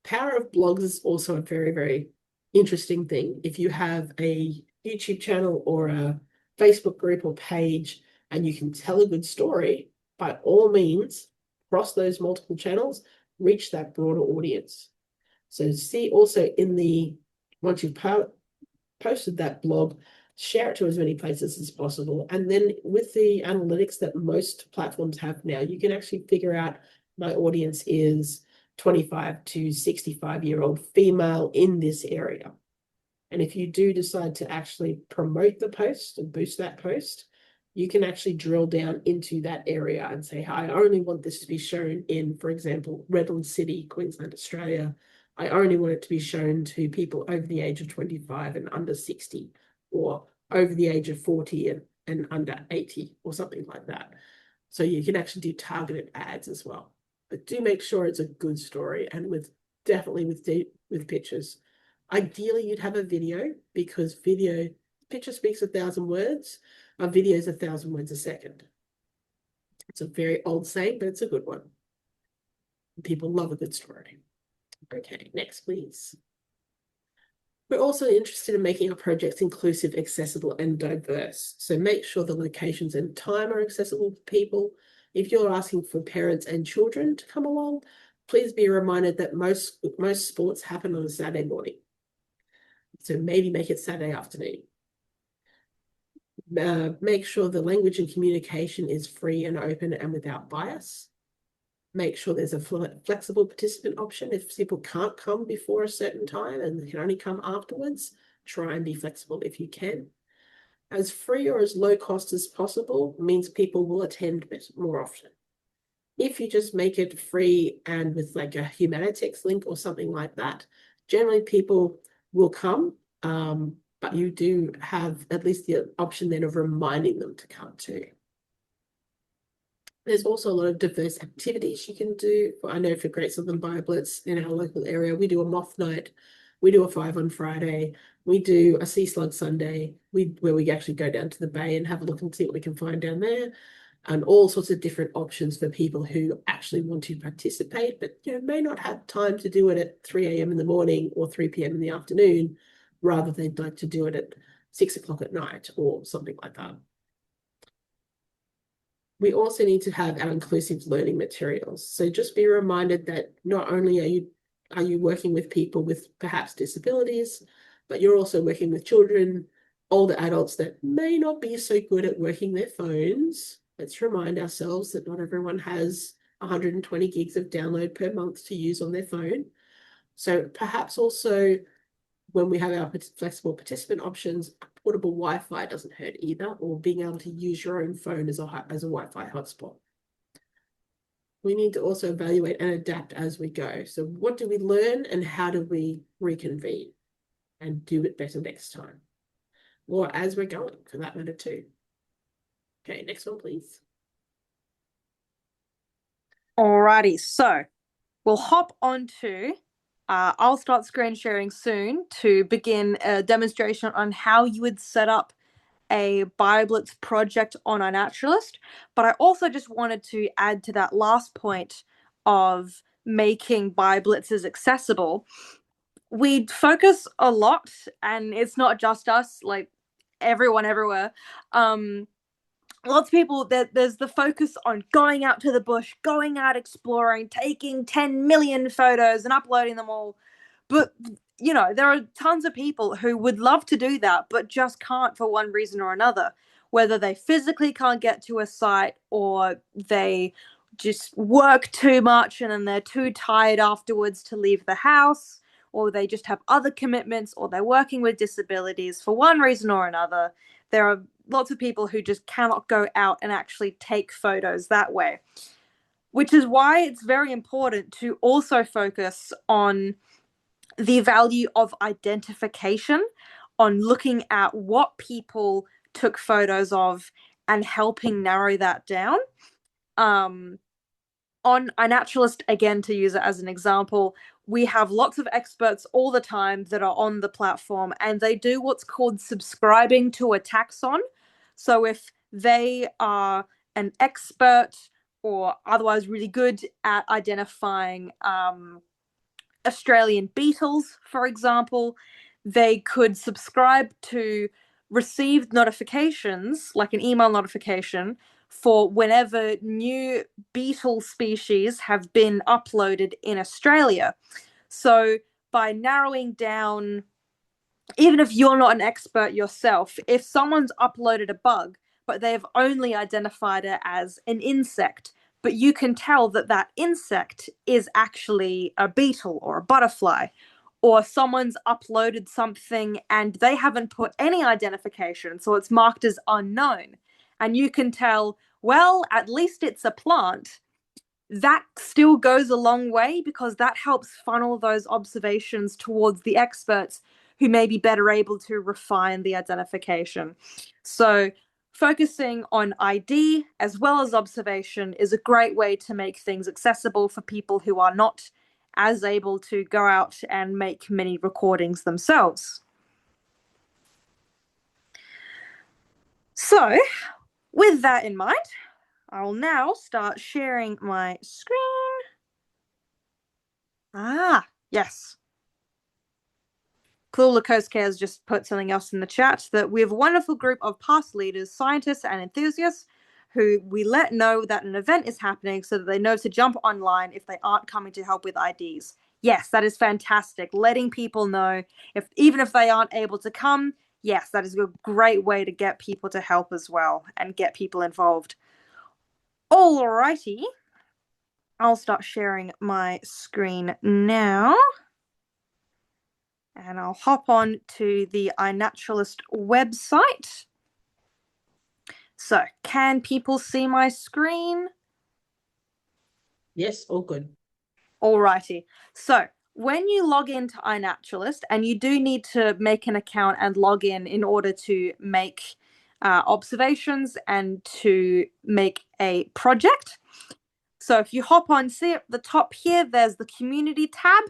Power of blogs is also a very, very interesting thing. If you have a YouTube channel or a Facebook group or page and you can tell a good story, by all means, cross those multiple channels, reach that broader audience. So see also once you've posted that blog, share it to as many places as possible. And then with the analytics that most platforms have now, you can actually figure out my audience is 25 to 65-year-old female in this area. And if you do decide to actually promote the post and boost that post, you can actually drill down into that area and say, I only want this to be shown in, for example, Redland City, Queensland, Australia. I only want it to be shown to people over the age of 25 and under 60, or over the age of 40 and under 80, or something like that. So you can actually do targeted ads as well. But do make sure it's a good story, and definitely with pictures. Ideally, you'd have a video, because picture speaks 1,000 words. A video is 1,000 words a second. It's a very old saying, but it's a good one. People love a good story. Okay, next, please. We're also interested in making our projects inclusive, accessible, and diverse. So make sure the locations and time are accessible to people. If you're asking for parents and children to come along, please be reminded that most sports happen on a Saturday morning. So maybe make it Saturday afternoon. Make sure the language and communication is free and open and without bias. Make sure there's a flexible participant option. If people can't come before a certain time and they can only come afterwards, try and be flexible if you can. As free or as low cost as possible means people will attend more often. If you just make it free and with like a Humanitex link or something like that, generally people will come, but you do have at least the option then of reminding them to come too. There's also a lot of diverse activities you can do. I know for Great Southern BioBlitz in our local area, we do a moth night, we do a 5 on Friday, we do a sea slug Sunday, where we actually go down to the bay and have a look and see what we can find down there, and all sorts of different options for people who actually want to participate, but may not have time to do it at 3 a.m. in the morning or 3 p.m. in the afternoon. Rather, they'd like to do it at 6 o'clock at night or something like that. We also need to have our inclusive learning materials. So just be reminded that not only are you working with people with perhaps disabilities, but you're also working with children, older adults that may not be so good at working their phones. Let's remind ourselves that not everyone has 120 gigs of download per month to use on their phone. So perhaps also when we have our flexible participant options, portable Wi-Fi doesn't hurt either, or being able to use your own phone as a Wi-Fi hotspot. We need to also evaluate and adapt as we go. So what do we learn and how do we reconvene and do it better next time? Or as we're going, for that matter too. Okay, next one, please. Alrighty, so we'll hop on to I'll start screen sharing soon to begin a demonstration on how you would set up a BioBlitz project on iNaturalist. But I also just wanted to add to that last point of making BioBlitzes accessible. We focus a lot, and it's not just us, like everyone everywhere. Lots of people, there's the focus on going out to the bush, going out exploring, taking 10 million photos and uploading them all. But, there are tons of people who would love to do that, but just can't for one reason or another. Whether they physically can't get to a site or they just work too much and then they're too tired afterwards to leave the house, or they just have other commitments, or they're working with disabilities for one reason or another. There are lots of people who just cannot go out and actually take photos that way, which is why it's very important to also focus on the value of identification, on looking at what people took photos of and helping narrow that down. On iNaturalist, again, to use it as an example, we have lots of experts all the time that are on the platform, and they do what's called subscribing to a taxon. So if they are an expert or otherwise really good at identifying Australian beetles, for example, they could subscribe to receive notifications, like an email notification, for whenever new beetle species have been uploaded in Australia. So by narrowing down, even if you're not an expert yourself, if someone's uploaded a bug, but they've only identified it as an insect, but you can tell that that insect is actually a beetle or a butterfly, or someone's uploaded something and they haven't put any identification, so it's marked as unknown, and you can tell, well, at least it's a plant. That still goes a long way because that helps funnel those observations towards the experts who may be better able to refine the identification. So focusing on ID as well as observation is a great way to make things accessible for people who are not as able to go out and make many recordings themselves. So with that in mind, I'll now start sharing my screen. Yes. Cool Lakoske has just put something else in the chat, that we have a wonderful group of past leaders, scientists, and enthusiasts who we let know that an event is happening so that they know to jump online if they aren't coming to help with IDs. Yes, that is fantastic. Letting people know, even if they aren't able to come, yes, that is a great way to get people to help as well and get people involved. Alrighty. I'll start sharing my screen now. And I'll hop on to the iNaturalist website. So, can people see my screen? Yes, all good. Alrighty. So, when you log into iNaturalist, and you do need to make an account and log in order to make observations and to make a project. So, if you hop on, see at the top here, there's the community tab.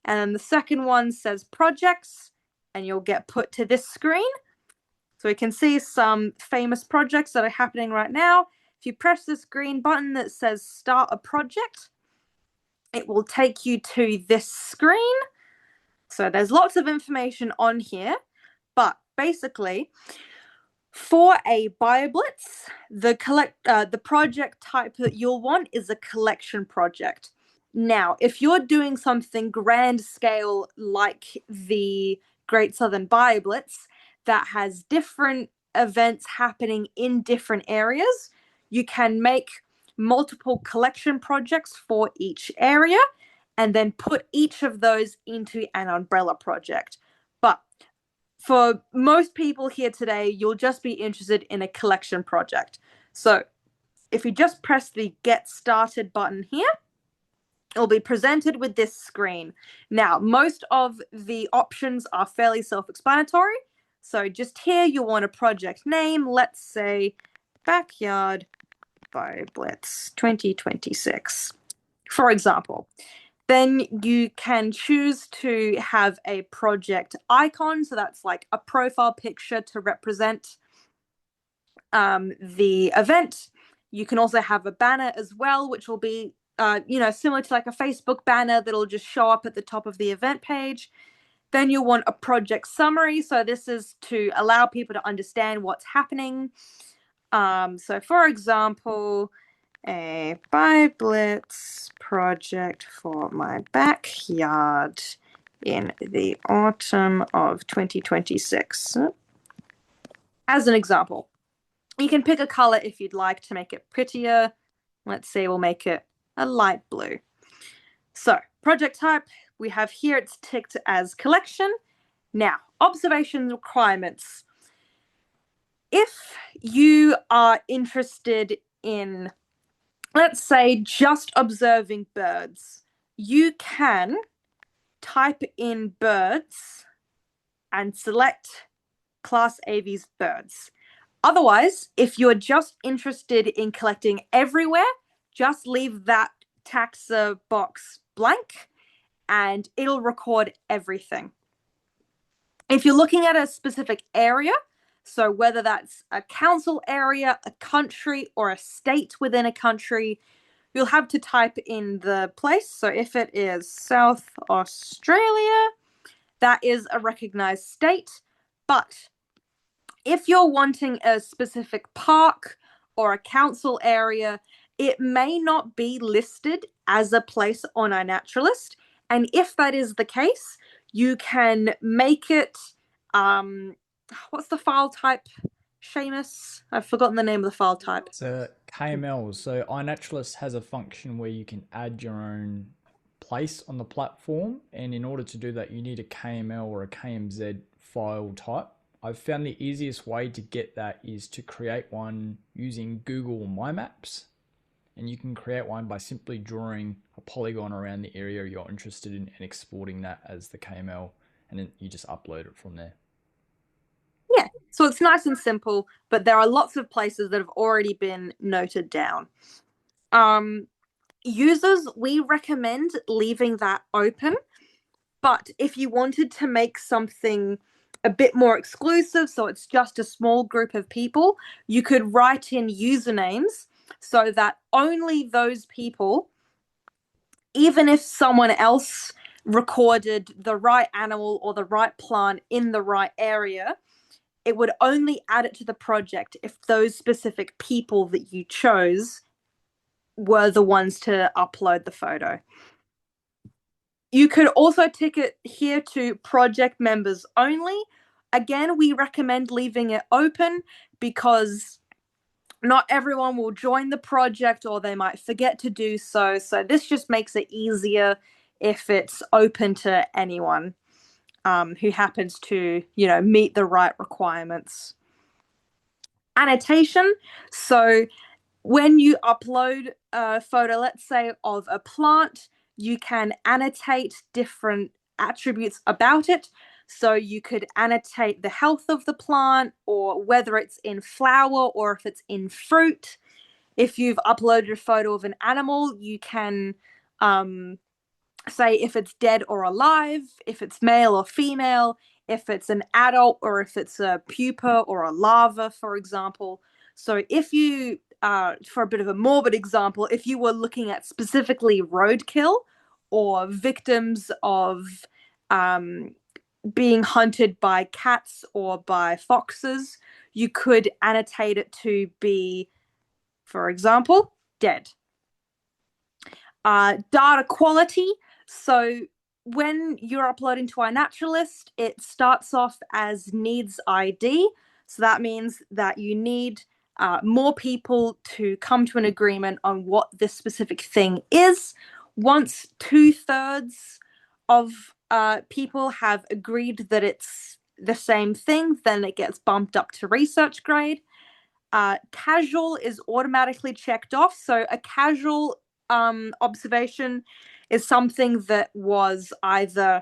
And then the second one says projects, and you'll get put to this screen. So we can see some famous projects that are happening right now. If you press this green button that says start a project, it will take you to this screen. So there's lots of information on here, but basically for a BioBlitz, the project type that you'll want is a collection project. Now, if you're doing something grand scale like the Great Southern BioBlitz that has different events happening in different areas, you can make multiple collection projects for each area and then put each of those into an umbrella project. But for most people here today, you'll just be interested in a collection project. So if you just press the Get Started button here, it'll be presented with this screen. Now, most of the options are fairly self-explanatory. So just here, you'll want a project name. Let's say Backyard BioBlitz 2026, for example. Then you can choose to have a project icon. So that's like a profile picture to represent the event. You can also have a banner as well, which will be similar to like a Facebook banner that'll just show up at the top of the event page. Then you'll want a project summary. So this is to allow people to understand what's happening. So for example, a BioBlitz project for my backyard in the autumn of 2026. As an example, you can pick a color if you'd like to make it prettier. Let's say we'll make it a light blue. So project type, we have here, it's ticked as collection. Now, observation requirements. If you are interested in, let's say, just observing birds, you can type in birds and select Class AV's birds. Otherwise, if you're just interested in collecting everywhere, just leave that taxa box blank and it'll record everything. If you're looking at a specific area, so whether that's a council area, a country, or a state within a country, you'll have to type in the place. So if it is South Australia, that is a recognized state. But if you're wanting a specific park or a council area, it may not be listed as a place on iNaturalist. And if that is the case, you can make it, what's the file type, Seamus? I've forgotten the name of the file type. It's a KML. So iNaturalist has a function where you can add your own place on the platform. And in order to do that, you need a KML or a KMZ file type. I've found the easiest way to get that is to create one using Google My Maps. And you can create one by simply drawing a polygon around the area you're interested in and exporting that as the KML. And then you just upload it from there. Yeah, so it's nice and simple, but there are lots of places that have already been noted down. Users, we recommend leaving that open. But if you wanted to make something a bit more exclusive, so it's just a small group of people, you could write in usernames so that only those people, even if someone else recorded the right animal or the right plant in the right area, it would only add it to the project if those specific people that you chose were the ones to upload the photo. You could also tick it here to project members only. Again, we recommend leaving it open because not everyone will join the project, or they might forget to do so. So this just makes it easier if it's open to anyone who happens to, meet the right requirements. Annotation. So when you upload a photo, let's say of a plant, you can annotate different attributes about it. So you could annotate the health of the plant, or whether it's in flower or if it's in fruit. If you've uploaded a photo of an animal, you can say if it's dead or alive, if it's male or female, if it's an adult or if it's a pupa or a larva, for example. So if you, for a bit of a morbid example, if you were looking at specifically roadkill or victims of being hunted by cats or by foxes, you could annotate it to be, for example, dead. Data quality. So when you're uploading to iNaturalist, it starts off as needs ID. So that means that you need more people to come to an agreement on what this specific thing is. Once 2/3 of people have agreed that it's the same thing, then it gets bumped up to research grade. Casual is automatically checked off. So a casual observation is something that was either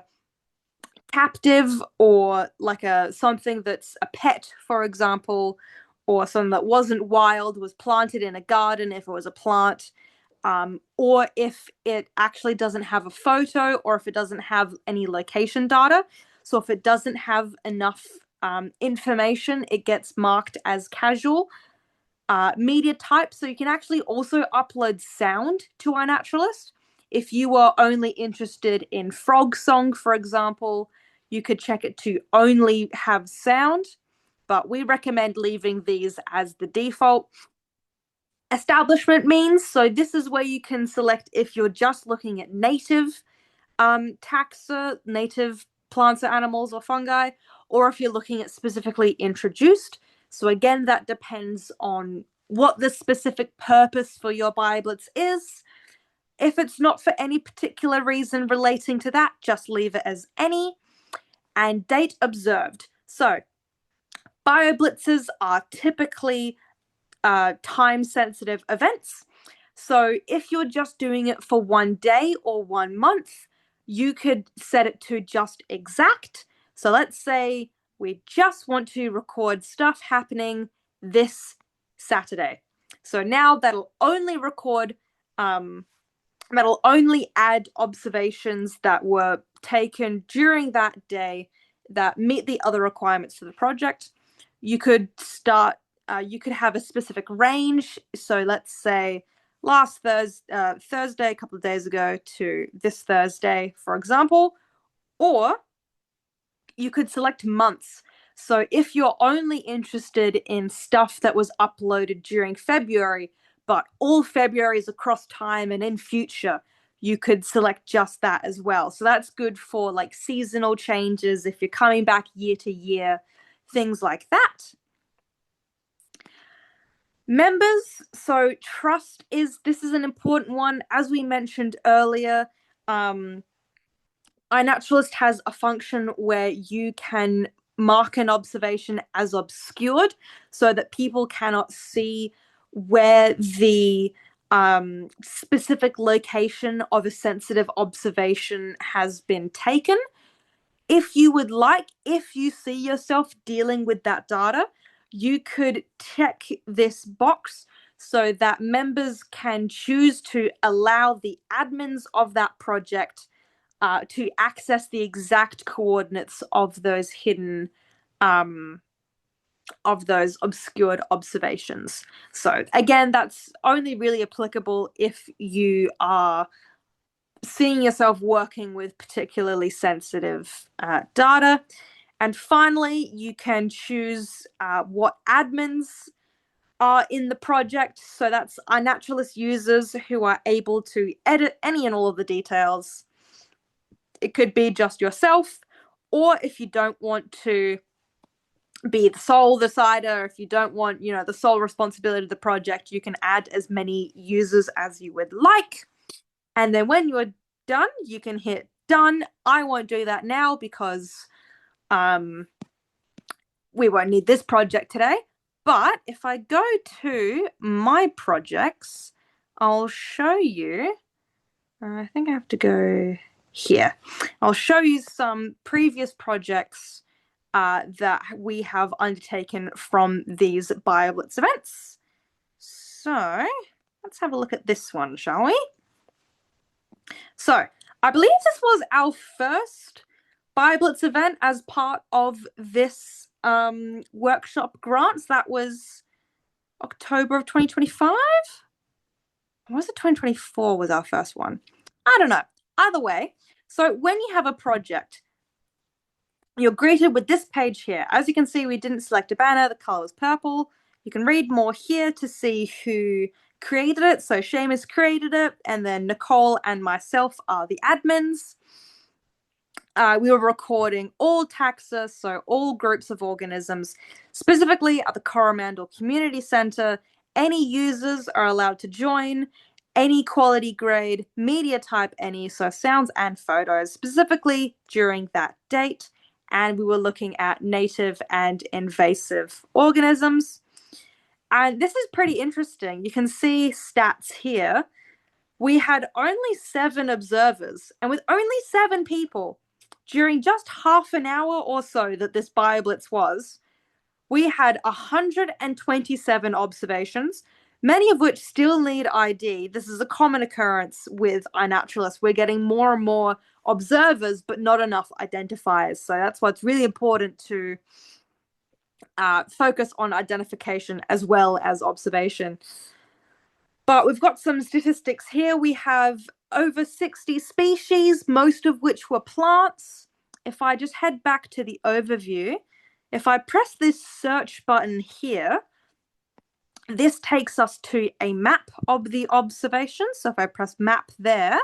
captive or like something that's a pet, for example, or something that wasn't wild, was planted in a garden if it was a plant, or if it actually doesn't have a photo, or if it doesn't have any location data. So if it doesn't have enough information, it gets marked as casual. Media type, so you can actually also upload sound to iNaturalist. If you are only interested in frog song, for example, you could check it to only have sound, but we recommend leaving these as the default. Establishment means, so this is where you can select if you're just looking at native taxa, native plants or animals or fungi, or if you're looking at specifically introduced. So again, that depends on what the specific purpose for your BioBlitz is. If it's not for any particular reason relating to that, just leave it as any. And date observed. So BioBlitzes are typically time-sensitive events. So if you're just doing it for 1 day or 1 month, you could set it to just exact. So let's say we just want to record stuff happening this Saturday. So now that'll only record, that'll only add observations that were taken during that day that meet the other requirements for the project. You could start, you could have a specific range. So let's say last Thursday, a couple of days ago, to this Thursday, for example, or you could select months. So if you're only interested in stuff that was uploaded during February, but all Februaries across time and in future, you could select just that as well. So that's good for like seasonal changes, if you're coming back year to year, things like that. Members, so trust this is an important one. As we mentioned earlier, iNaturalist has a function where you can mark an observation as obscured so that people cannot see where the specific location of a sensitive observation has been taken. If you would like, if you see yourself dealing with that data, you could check this box so that members can choose to allow the admins of that project to access the exact coordinates of those hidden, of those obscured observations. So again, that's only really applicable if you are seeing yourself working with particularly sensitive data. And finally, you can choose what admins are in the project. So that's iNaturalist users who are able to edit any and all of the details. It could be just yourself, or if you don't want to be the sole decider, if you don't want, the sole responsibility of the project, you can add as many users as you would like. And then when you're done, you can hit done. I won't do that now because we won't need this project today. But if I go to my projects, I'll show you. I think I have to go here. I'll show you some previous projects that we have undertaken from these BioBlitz events. So let's have a look at this one, shall we? So I believe this was our first BioBlitz event as part of this workshop grants. That was October of 2025. Or was it 2024 was our first one? I don't know. Either way, so when you have a project, you're greeted with this page here. As you can see, we didn't select a banner. The color is purple. You can read more here to see who created it. So Seamus created it, and then Nicole and myself are the admins. We were recording all taxa, so all groups of organisms, specifically at the Coromandel Community Centre. Any users are allowed to join, any quality grade, media type any, so sounds and photos, specifically during that date. And we were looking at native and invasive organisms. And this is pretty interesting. You can see stats here. We had only 7 observers, and with only 7 people, during just half an hour or so that this BioBlitz was, we had 127 observations, many of which still need ID. This is a common occurrence with iNaturalist. We're getting more and more observers, but not enough identifiers. So that's why it's really important to focus on identification as well as observation. But we've got some statistics here. We have over 60 species, most of which were plants. If I just head back to the overview, if I press this search button here, this takes us to a map of the observation. So if I press map there,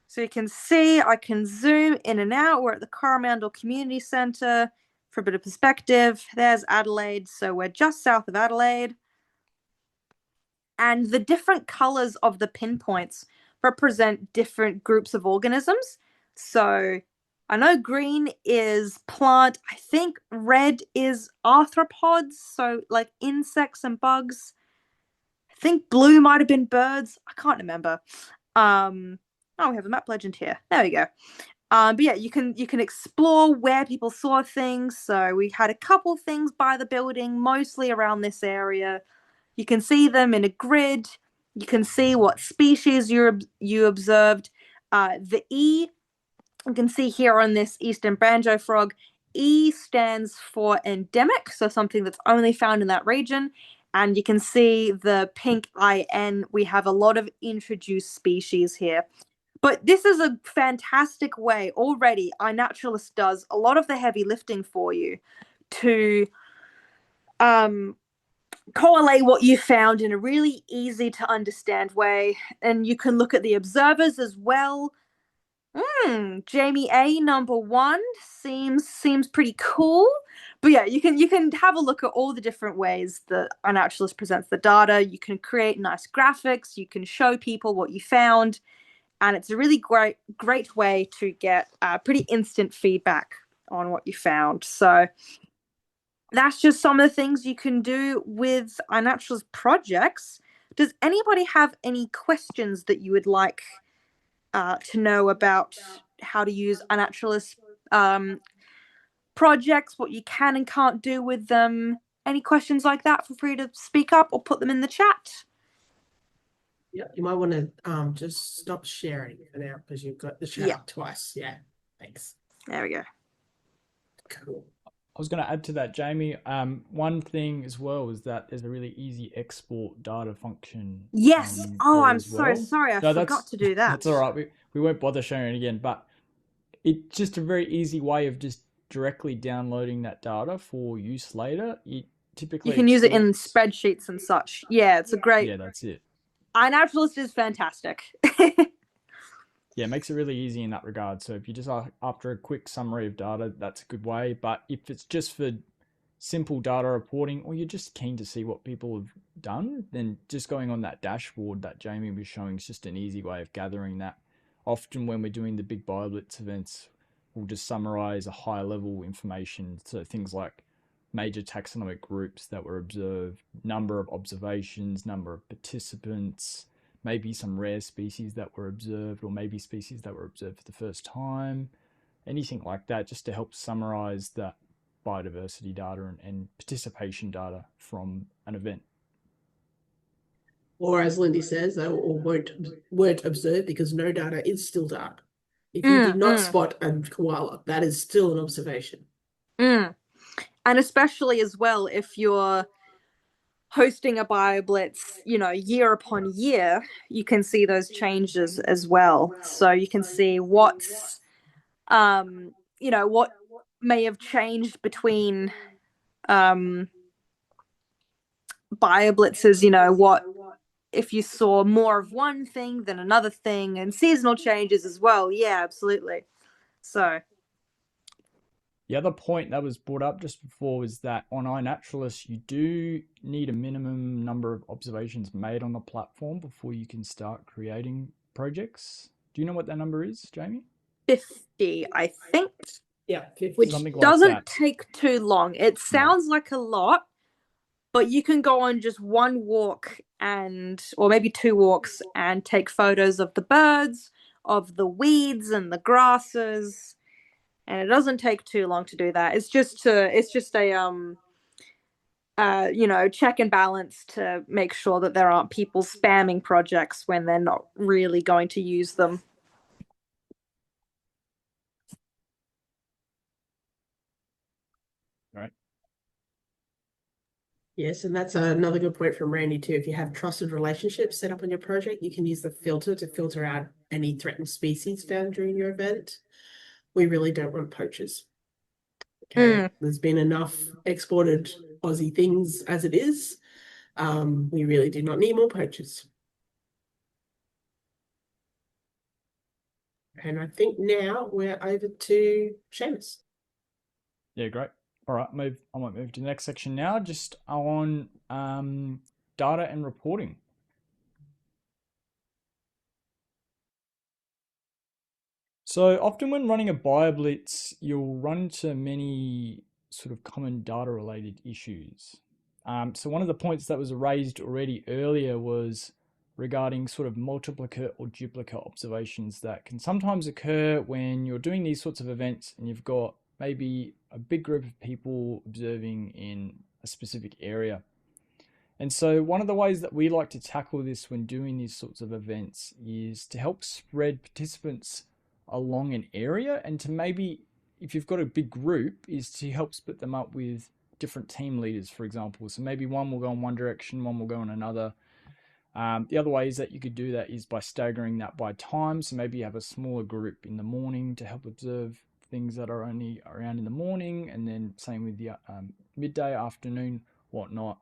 so you can see I can zoom in and out. We're at the Coromandel Community Centre. For a bit of perspective, there's Adelaide. So we're just south of Adelaide. And the different colors of the pinpoints represent different groups of organisms. So I know green is plant. I think red is arthropods, so like insects and bugs. I think blue might have been birds. I can't remember. Oh, we have a map legend here. There we go. But yeah, you can explore where people saw things. So we had a couple things by the building, mostly around this area. You can see them in a grid. You can see what species you observed. The E, you can see here on this eastern banjo frog, E stands for endemic, so something that's only found in that region. And you can see the pink IN. We have a lot of introduced species here. But this is a fantastic way already. iNaturalist does a lot of the heavy lifting for you to correlate what you found in a really easy to understand way. And you can look at the observers as well. Jamie A #1 seems pretty cool. But yeah, you can have a look at all the different ways that iNaturalist presents the data. You can create nice graphics. You can show people what you found. And it's a really great way to get pretty instant feedback on what you found. So that's just some of the things you can do with iNaturalist projects. Does anybody have any questions that you would like to know about how to use iNaturalist projects, what you can and can't do with them? Any questions like that, feel free to speak up or put them in the chat. Yeah, you might want to just stop sharing for now because you've got the chat up twice. Yeah, thanks. There we go. Cool. I was going to add to that, Jamie. One thing as well is that there's a really easy export data function. Yes. Oh, I'm so well. Sorry. I forgot to do that. That's all right. We won't bother sharing it again, but it's just a very easy way of just directly downloading that data for use later, it You typically can use it in excludes. spreadsheets and such. Yeah, it's a great. Yeah, that's it. iNaturalist is fantastic. Yeah, it makes it really easy in that regard. So if you just are after a quick summary of data, that's a good way. But if it's just for simple data reporting, or you're just keen to see what people have done, then just going on that dashboard that Jamie was showing is just an easy way of gathering that. Often when we're doing the big BioBlitz events, we'll just summarize a high level information. So things like major taxonomic groups that were observed, number of observations, number of participants, maybe some rare species that were observed, or maybe species that were observed for the first time, anything like that, just to help summarize that biodiversity data and participation data from an event. Or as Lindy says, they weren't observed because no data is still data. If you did not spot a koala, that is still an observation. And especially as well, if you're hosting a BioBlitz, year upon year, you can see those changes as well. So you can see what's, what may have changed between BioBlitzes, what if you saw more of one thing than another thing, and seasonal changes as well. Yeah, absolutely. So the other point that was brought up just before was that on iNaturalist, you do need a minimum number of observations made on the platform before you can start creating projects. Do you know what that number is, Jamie? 50, I think. Yeah, 50. Which Something like doesn't that. take too long. It sounds like a lot, but you can go on just one walk or maybe two walks and take photos of the birds, of the weeds and the grasses. And it doesn't take too long to do that. It's just a check and balance to make sure that there aren't people spamming projects when they're not really going to use them. Right. Yes, and that's another good point from Randy too. If you have trusted relationships set up on your project, you can use the filter to filter out any threatened species found during your event. We really don't want poachers. Okay, there's been enough exported Aussie things as it is. We really do not need more poachers. And I think now we're over to Seamus. Yeah, great. All right, I might move to the next section now, just on data and reporting. So often when running a BioBlitz, you'll run into many sort of common data related issues. So one of the points that was raised already earlier was regarding sort of multiplicate or duplicate observations that can sometimes occur when you're doing these sorts of events and you've got maybe a big group of people observing in a specific area. And so one of the ways that we like to tackle this when doing these sorts of events is to help spread participants along an area, and to maybe, if you've got a big group, is to help split them up with different team leaders, for example. So maybe one will go in one direction, one will go in another. The other ways that you could do that is by staggering that by time. So maybe you have a smaller group in the morning to help observe things that are only around in the morning, and then same with the midday, afternoon, whatnot.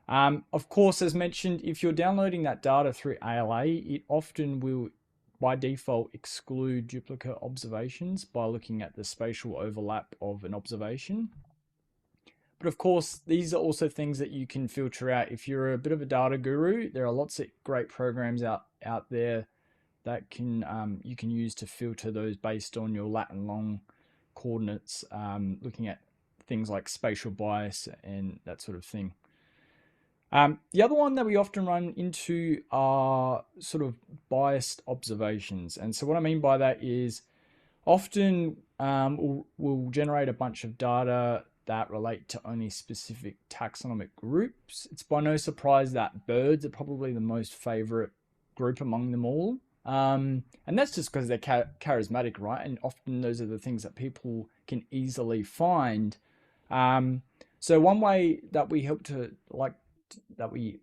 Of course, as mentioned, if you're downloading that data through ALA, it often will, by default, exclude duplicate observations by looking at the spatial overlap of an observation. But of course, these are also things that you can filter out. If you're a bit of a data guru, there are lots of great programs out there that you can use to filter those based on your lat and long coordinates, looking at things like spatial bias and that sort of thing. The other one that we often run into are sort of biased observations. And so what I mean by that is often we'll generate a bunch of data that relate to only specific taxonomic groups. It's by no surprise that birds are probably the most favorite group among them all. And that's just because they're charismatic, right? And often those are the things that people can easily find. So one way that we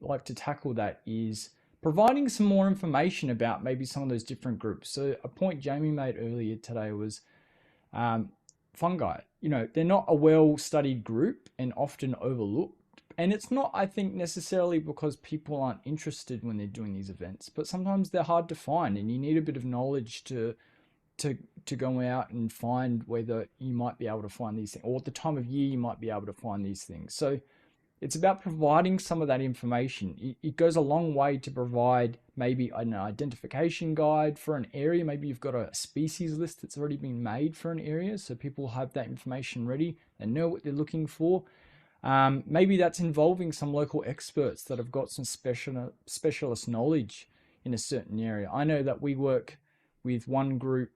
like to tackle that is providing some more information about maybe some of those different groups. So a point Jamie made earlier today was fungi. they're not a well-studied group and often overlooked. And it's not, I think, necessarily because people aren't interested when they're doing these events, but sometimes they're hard to find, and you need a bit of knowledge to go out and find whether you might be able to find these things, or at the time of year you might be able to find these things. So it's about providing some of that information. It goes a long way to provide maybe an identification guide for an area. Maybe you've got a species list that's already been made for an area, so people have that information ready and know what they're looking for. Maybe that's involving some local experts that have got some specialist knowledge in a certain area. I know that we work with one group,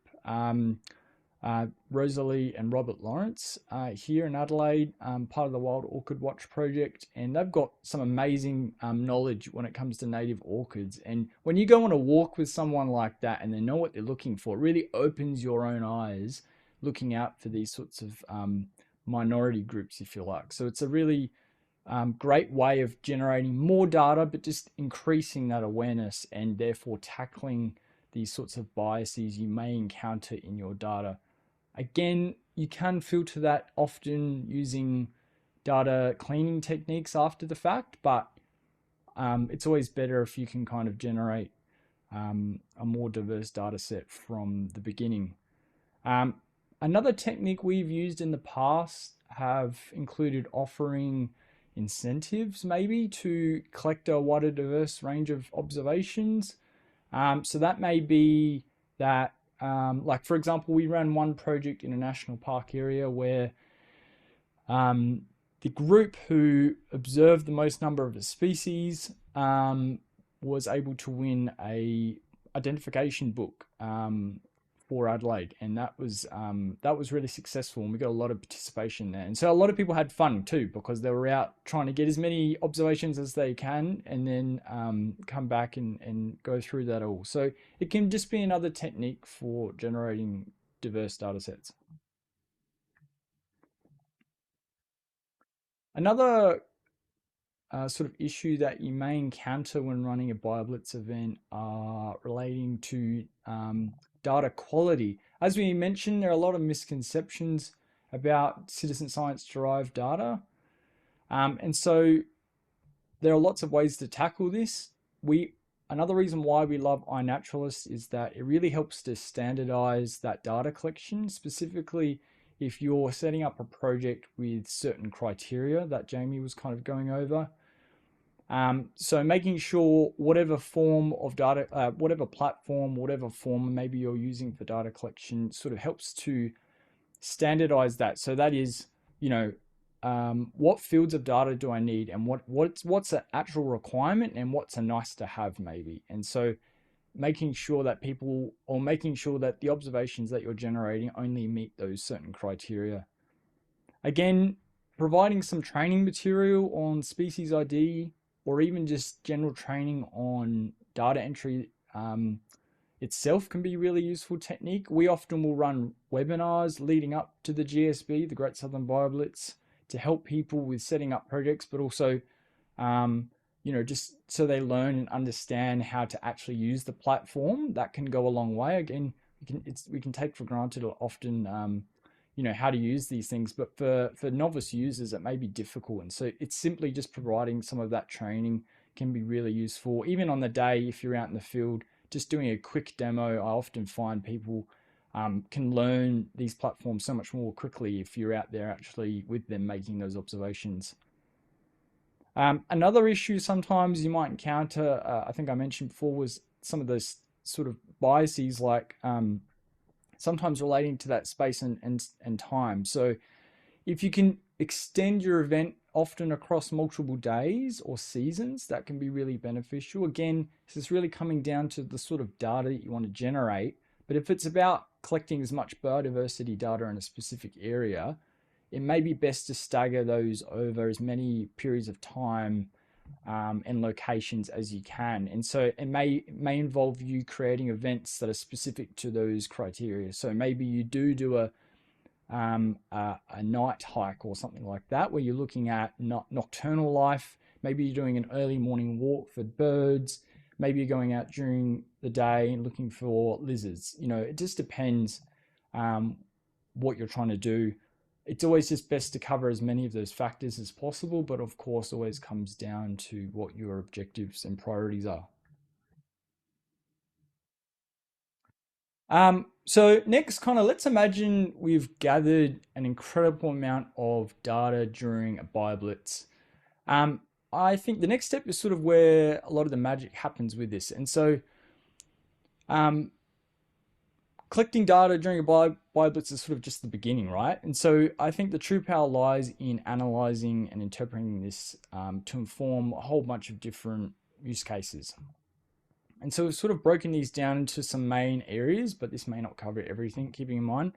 Rosalie and Robert Lawrence here in Adelaide, part of the Wild Orchid Watch project, and they've got some amazing knowledge when it comes to native orchids. And when you go on a walk with someone like that and they know what they're looking for, it really opens your own eyes looking out for these sorts of minority groups, if you like. So it's a really great way of generating more data, but just increasing that awareness and therefore tackling these sorts of biases you may encounter in your data. Again, you can filter that often using data cleaning techniques after the fact, but it's always better if you can kind of generate a more diverse data set from the beginning. Another technique we've used in the past have included offering incentives maybe to collect a wider diverse range of observations. So that may be that, like for example, we ran one project in a national park area where the group who observed the most number of the species was able to win a identification book for Adelaide, and that was really successful, and we got a lot of participation there. And so a lot of people had fun too, because they were out trying to get as many observations as they can, and then come back and go through that all. So it can just be another technique for generating diverse data sets. Another sort of issue that you may encounter when running a BioBlitz event are relating to data quality. As we mentioned, there are a lot of misconceptions about citizen science derived data. And so there are lots of ways to tackle this. Another reason why we love iNaturalist is that it really helps to standardize that data collection, specifically if you're setting up a project with certain criteria that Jamie was kind of going over. So making sure whatever form of data, whatever platform, whatever form maybe you're using for data collection sort of helps to standardize that. So that is, what fields of data do I need, and what's an actual requirement and what's a nice to have maybe. And so making sure that the observations that you're generating only meet those certain criteria. Again, providing some training material on species ID, or even just general training on data entry itself can be a really useful technique. We often will run webinars leading up to the GSB, the Great Southern BioBlitz, to help people with setting up projects, but also, just so they learn and understand how to actually use the platform. That can go a long way. Again, we can take for granted often, how to use these things, but for novice users, it may be difficult. And so it's simply just providing some of that training can be really useful. Even on the day, if you're out in the field, just doing a quick demo, I often find people can learn these platforms so much more quickly if you're out there actually with them making those observations. Another issue sometimes you might encounter, I think I mentioned before, was some of those sort of biases, like sometimes relating to that space and time. So if you can extend your event often across multiple days or seasons, that can be really beneficial. Again, this is really coming down to the sort of data that you want to generate. But if it's about collecting as much biodiversity data in a specific area, it may be best to stagger those over as many periods of time and locations as you can. And so it may involve you creating events that are specific to those criteria. So maybe you do a night hike or something like that, where you're looking at nocturnal life. Maybe you're doing an early morning walk for birds. Maybe you're going out during the day and looking for lizards. It just depends what you're trying to do. it's always just best to cover as many of those factors as possible, but of course always comes down to what your objectives and priorities are. So next, let's imagine we've gathered an incredible amount of data during a BioBlitz. I think the next step is sort of where a lot of the magic happens with this. And so collecting data during a BioBlitz is sort of just the beginning, right? And so I think the true power lies in analyzing and interpreting this to inform a whole bunch of different use cases. And so we've sort of broken these down into some main areas, but this may not cover everything, keeping in mind.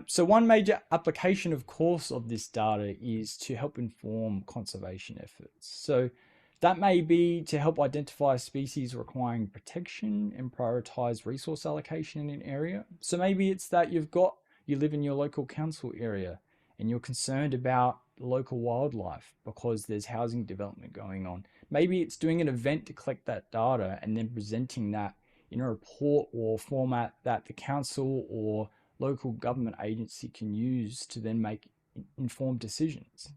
So one major application, of course, of this data is to help inform conservation efforts. So that may be to help identify species requiring protection and prioritize resource allocation in an area. So maybe it's that you live in your local council area and you're concerned about local wildlife because there's housing development going on. Maybe it's doing an event to collect that data and then presenting that in a report or format that the council or local government agency can use to then make informed decisions.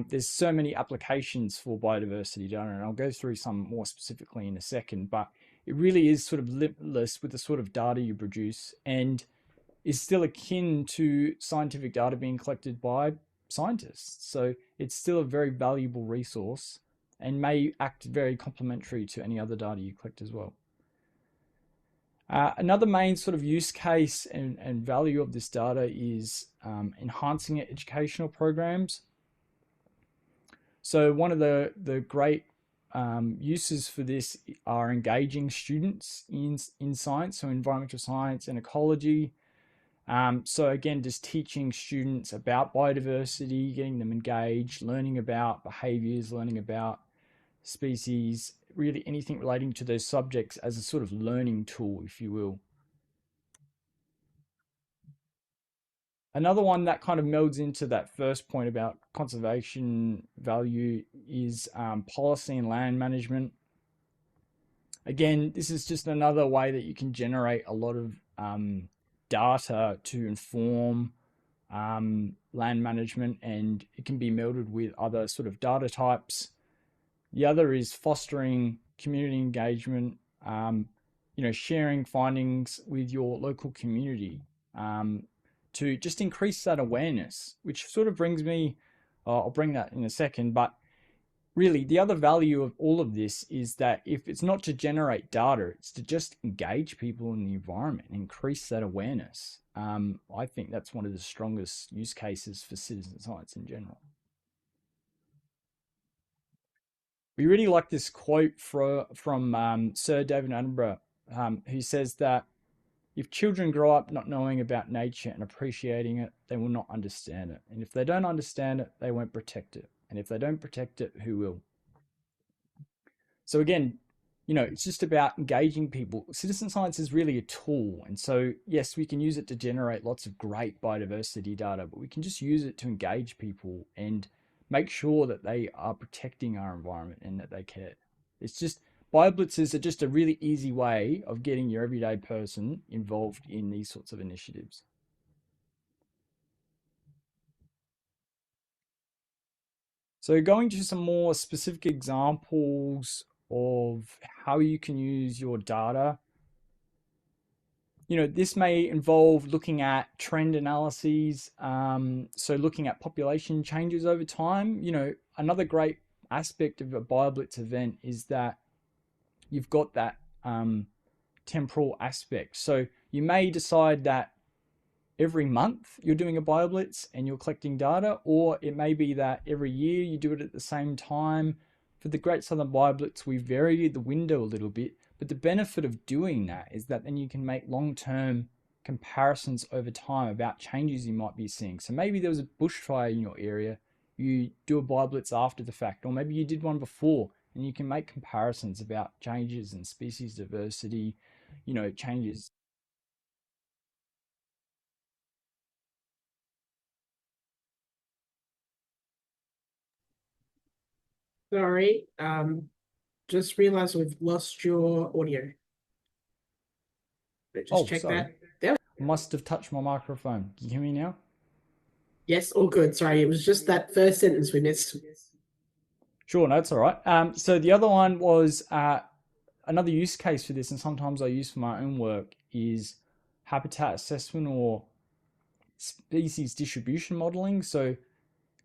There's so many applications for biodiversity data, and I'll go through some more specifically in a second, but it really is sort of limitless with the sort of data you produce and is still akin to scientific data being collected by scientists. So it's still a very valuable resource and may act very complementary to any other data you collect as well. Another main sort of use case and value of this data is enhancing educational programs. So one of the great uses for this are engaging students in science, so environmental science and ecology. So again, just teaching students about biodiversity, getting them engaged, learning about behaviors, learning about species, really anything relating to those subjects as a sort of learning tool, if you will. Another one that kind of melds into that first point about conservation value is policy and land management. Again, this is just another way that you can generate a lot of data to inform land management, and it can be melded with other sort of data types. The other is fostering community engagement, sharing findings with your local community to just increase that awareness, which sort of brings me, I'll bring that in a second, but really the other value of all of this is that if it's not to generate data, it's to just engage people in the environment and increase that awareness. I think that's one of the strongest use cases for citizen science in general. We really like this quote from Sir David Attenborough, who says that if children grow up not knowing about nature and appreciating it, they will not understand it. And if they don't understand it, they won't protect it. And if they don't protect it, who will? So again, it's just about engaging people. Citizen science is really a tool. And so, yes, we can use it to generate lots of great biodiversity data, but we can just use it to engage people and make sure that they are protecting our environment and that they care. It's just, BioBlitzes are just a really easy way of getting your everyday person involved in these sorts of initiatives. So going to some more specific examples of how you can use your data. This may involve looking at trend analyses. So looking at population changes over time. Another great aspect of a BioBlitz event is that you've got that temporal aspect. So you may decide that every month you're doing a BioBlitz and you're collecting data, or it may be that every year you do it at the same time. For the Great Southern BioBlitz, we varied the window a little bit, but the benefit of doing that is that then you can make long-term comparisons over time about changes you might be seeing. So maybe there was a bushfire in your area, you do a BioBlitz after the fact, or maybe you did one before, and you can make comparisons about changes in species diversity, changes. Sorry, just realized we've lost your audio. But just check sorry. that. There. Must have touched my microphone. Can you hear me now? Yes, all good. Sorry, it was just that first sentence we missed. Sure, no, that's all right. So the other one was another use case for this, and sometimes I use for my own work, is habitat assessment or species distribution modeling. So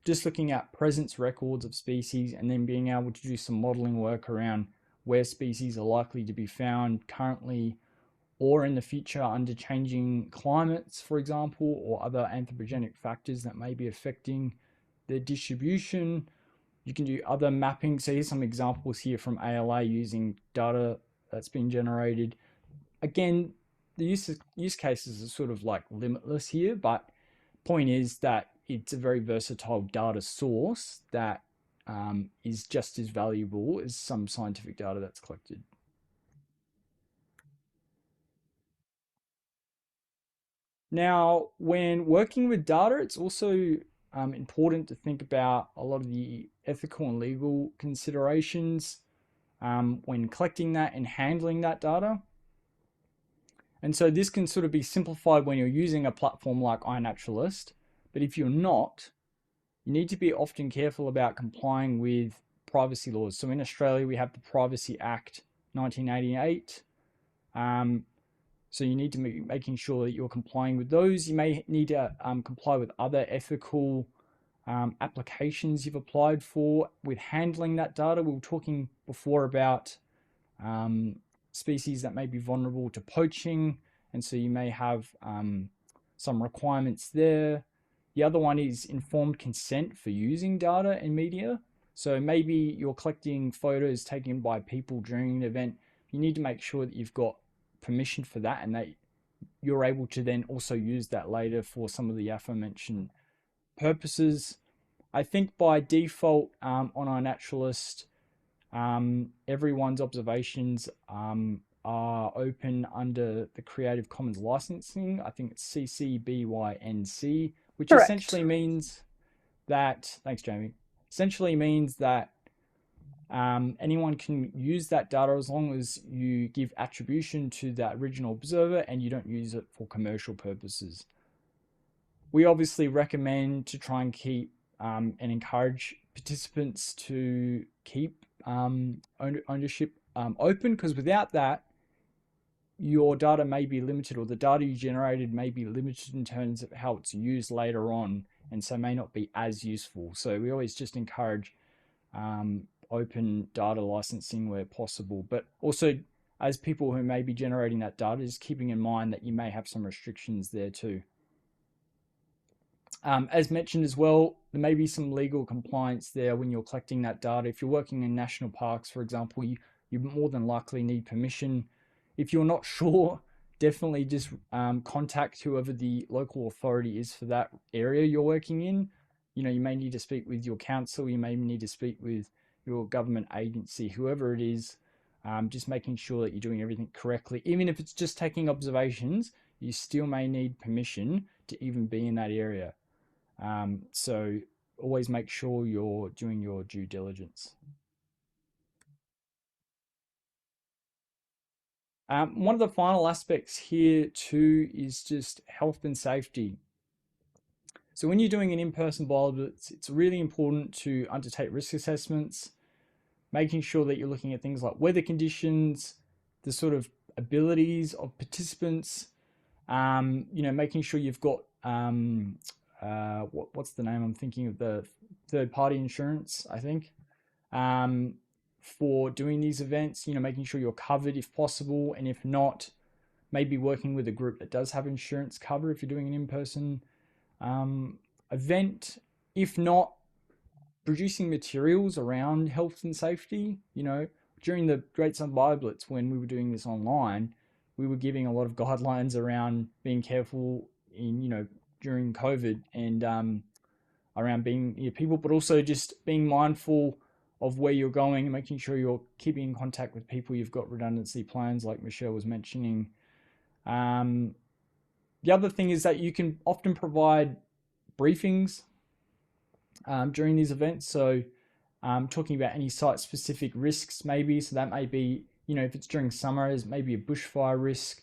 just looking at presence records of species and then being able to do some modeling work around where species are likely to be found currently or in the future under changing climates, for example, or other anthropogenic factors that may be affecting their distribution. You can do other mapping. So here's some examples here from ALA using data that's been generated. Again, the use cases are sort of like limitless here, but point is that it's a very versatile data source that is just as valuable as some scientific data that's collected. Now, when working with data, it's also important to think about a lot of the ethical and legal considerations when collecting that and handling that data. And so this can sort of be simplified when you're using a platform like iNaturalist, but if you're not, you need to be often careful about complying with privacy laws. So in Australia, we have the Privacy Act 1988. So you need to be making sure that you're complying with those. You may need to comply with other ethical applications you've applied for with handling that data. We were talking before about species that may be vulnerable to poaching, and so you may have some requirements there. The other one is informed consent for using data and media. So maybe you're collecting photos taken by people during an event. You need to make sure that you've got permission for that and that you're able to then also use that later for some of the aforementioned purposes. I think by default on iNaturalist, everyone's observations are open under the Creative Commons licensing. I think it's CC BY-NC, which Correct. essentially means that, thanks Jamie, essentially means that anyone can use that data as long as you give attribution to that original observer and you don't use it for commercial purposes. We obviously recommend to try and keep and encourage participants to keep ownership open, because without that, your data may be limited, or the data you generated may be limited in terms of how it's used later on, and so may not be as useful. So we always just encourage open data licensing where possible, but also as people who may be generating that data, just keeping in mind that you may have some restrictions there too. As mentioned as well, there may be some legal compliance there when you're collecting that data. If you're working in national parks, for example, you more than likely need permission. If you're not sure, definitely just contact whoever the local authority is for that area you're working in. You know, you may need to speak with your council, you may need to speak with your government agency, whoever it is, just making sure that you're doing everything correctly. Even if it's just taking observations, you still may need permission to even be in that area. So always make sure you're doing your due diligence. One of the final aspects here too is just health and safety. So when you're doing an in-person BioBlitz, it's really important to undertake risk assessments, making sure that you're looking at things like weather conditions, the sort of abilities of participants, you know, making sure you've got what's the name? I'm thinking of the third-party insurance, I think, for doing these events. You know, making sure you're covered if possible, and if not, maybe working with a group that does have insurance cover if you're doing an in-person event. If not, producing materials around health and safety. You know, during the Great Southern BioBlitz, when we were doing this online, we were giving a lot of guidelines around being careful in, you know, during COVID, and around being near people, but also just being mindful of where you're going and making sure you're keeping in contact with people. You've got redundancy plans like Michelle was mentioning. The other thing is that you can often provide briefings during these events. So talking about any site-specific risks maybe. So that may be, you know, if it's during summer, there's maybe a bushfire risk.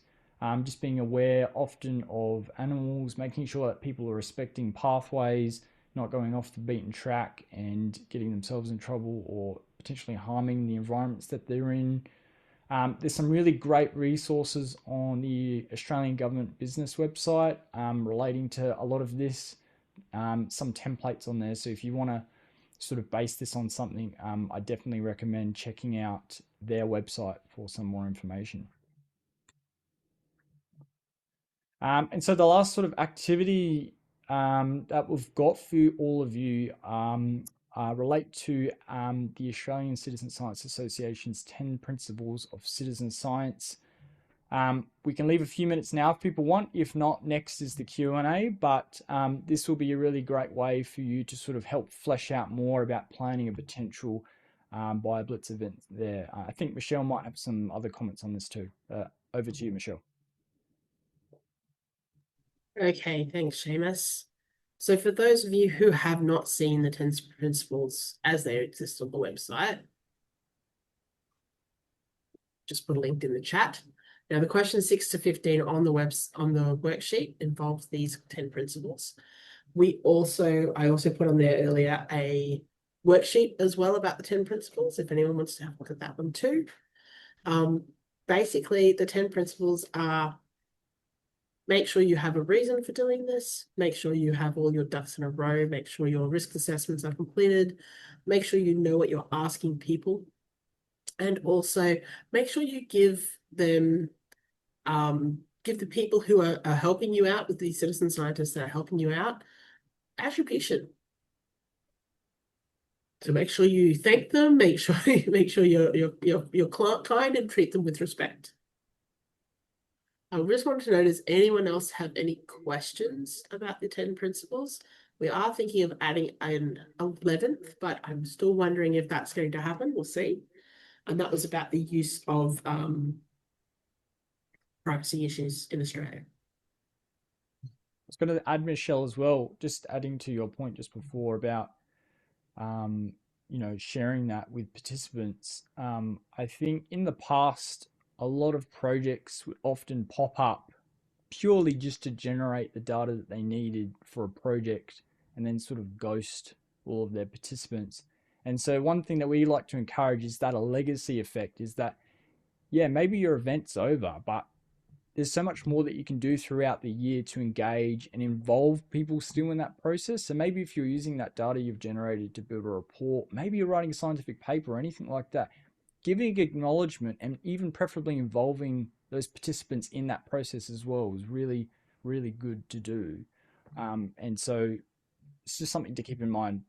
just being aware often of animals, making sure that people are respecting pathways, not going off the beaten track and getting themselves in trouble or potentially harming the environments that they're in. There's some really great resources on the Australian government business website relating to a lot of this, some templates on there. So if you want to sort of base this on something, I definitely recommend checking out their website for some more information. And so the last sort of activity that we've got for all of you relate to the Australian Citizen Science Association's 10 Principles of Citizen Science. We can leave a few minutes now if people want. If not, next is the Q&A, but this will be a really great way for you to sort of help flesh out more about planning a potential BioBlitz event there. I think Michelle might have some other comments on this too. Over to you, Michelle. Okay, thanks, Seamus. So for those of you who have not seen the 10 principles as they exist on the website, just put a link in the chat. Now, the questions 6 to 15 on the worksheet involves these 10 principles. I also put on there earlier a worksheet as well about the 10 principles, if anyone wants to have a look at that one too. Basically, the 10 principles are: make sure you have a reason for doing this, make sure you have all your ducks in a row, make sure your risk assessments are completed, make sure you know what you're asking people, and also make sure you give the people who are helping you out, with these citizen scientists that are helping you out, attribution. So make sure you thank them, make sure you're kind and treat them with respect. I just wanted to know, does anyone else have any questions about the 10 principles? We are thinking of adding an 11th, but I'm still wondering if that's going to happen. We'll see. And that was about the use of privacy issues in Australia. I was going to add, Michelle, as well, just adding to your point just before about, sharing that with participants. I think in the past, a lot of projects would often pop up purely just to generate the data that they needed for a project and then sort of ghost all of their participants. And so one thing that we like to encourage is that a legacy effect is that, yeah, maybe your event's over, but there's so much more that you can do throughout the year to engage and involve people still in that process. So maybe if you're using that data you've generated to build a report, maybe you're writing a scientific paper or anything like that, giving acknowledgement and even preferably involving those participants in that process as well is really, really good to do. And so it's just something to keep in mind,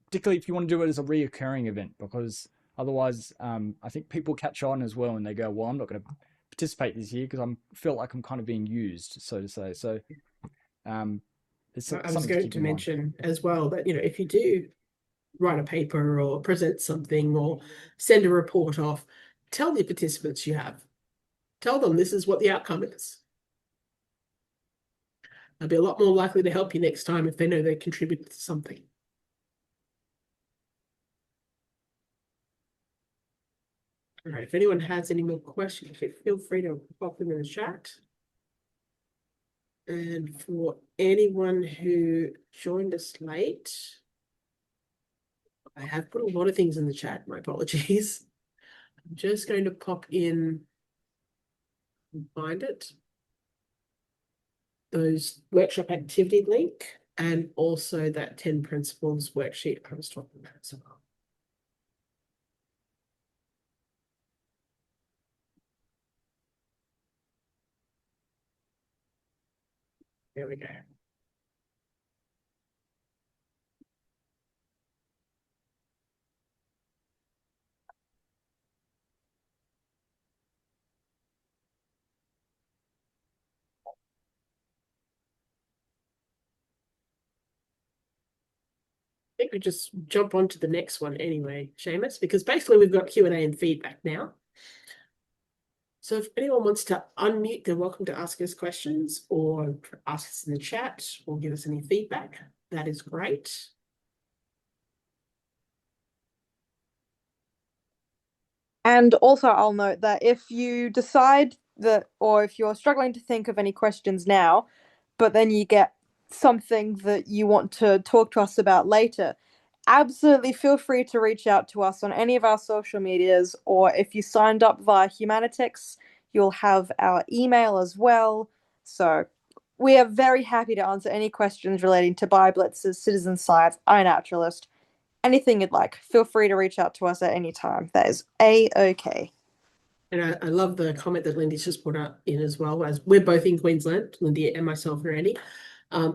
particularly if you want to do it as a reoccurring event, because otherwise I think people catch on as well and they go, well, I'm not going to participate this year because I feel like I'm kind of being used, so to say. So it's I was going to mention as well that, if you do write a paper or present something or send a report off, tell the participants you have. Tell them this is what the outcome is. They'll be a lot more likely to help you next time if they know they contributed to something. All right, if anyone has any more questions, feel free to pop them in the chat. And for anyone who joined us late, I have put a lot of things in the chat. My apologies. I'm just going to pop in and find it. Those workshop activity link and also that 10 principles worksheet I was talking about as well. There we go. I think we just jump on to the next one anyway, Seamus, because basically we've got Q&A and feedback now. So if anyone wants to unmute, they're welcome to ask us questions or ask us in the chat or give us any feedback. That is great. And also I'll note that if you decide or if you're struggling to think of any questions now, but then you get something that you want to talk to us about later, absolutely feel free to reach out to us on any of our social medias, or if you signed up via Humanitix, you'll have our email as well. So we are very happy to answer any questions relating to BioBlitzes, citizen science, iNaturalist, anything you'd like. Feel free to reach out to us at any time. That is A-OK. And I love the comment that Lindy's just put up in as well, as we're both in Queensland, Lindy and myself and Randy.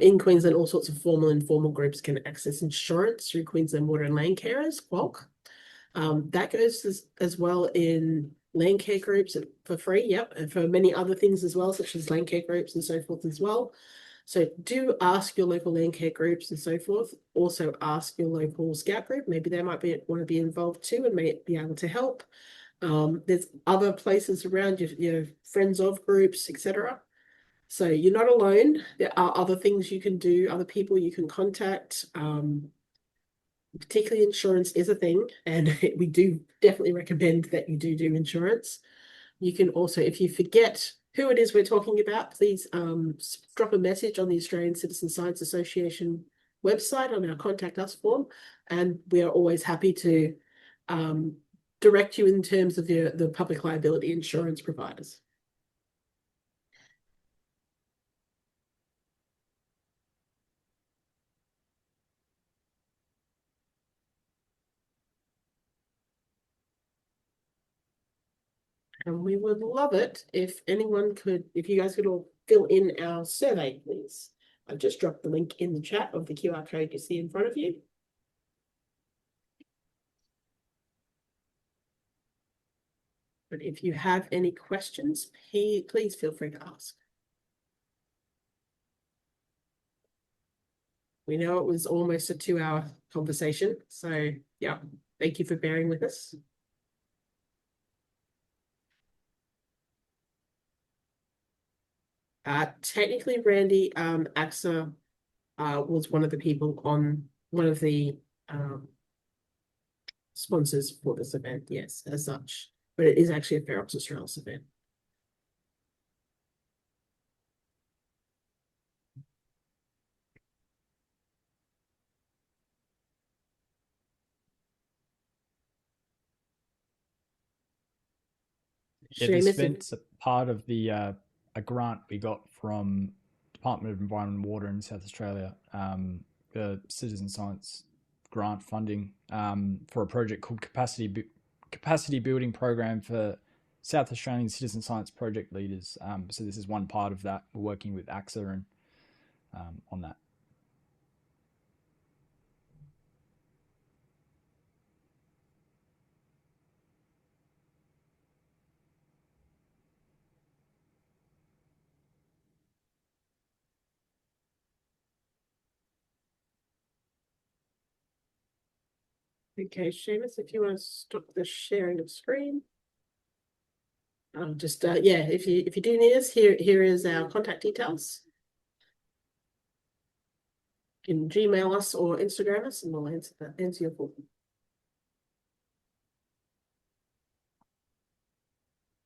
In Queensland, all sorts of formal and informal groups can access insurance through Queensland Water and Land Carers, QWOC. That goes as well in land care groups for free, yep, and for many other things as well, such as land care groups and so forth as well. So do ask your local land care groups and so forth. Also ask your local scout group. Maybe they might want to be involved too and may be able to help. There's other places around, your friends of groups, etc. So you're not alone. There are other things you can do, other people you can contact. Particularly insurance is a thing, and we do definitely recommend that you do insurance. You can also, if you forget who it is we're talking about, please drop a message on the Australian Citizen Science Association website on our Contact Us form, and we are always happy to direct you in terms of the public liability insurance providers. And we would love it if you guys could all fill in our survey, please. I've just dropped the link in the chat of the QR code you see in front of you. But if you have any questions, please feel free to ask. We know it was almost a 2-hour conversation, so yeah, thank you for bearing with us. Technically, Randy, AXA was one of the people on one of the sponsors for this event, yes, as such. But it is actually a Ferox australis event. Yeah, this event's a part of a grant we got from Department of Environment and Water in South Australia, the citizen science grant funding for a project called Capacity Building Program for South Australian citizen science project leaders. So this is one part of that. We're working with AXA and on that. Okay, Seamus, if you want to stop the sharing of screen. Just yeah, if you do need us, here is our contact details. You can Gmail us or Instagram us, and we'll answer your call.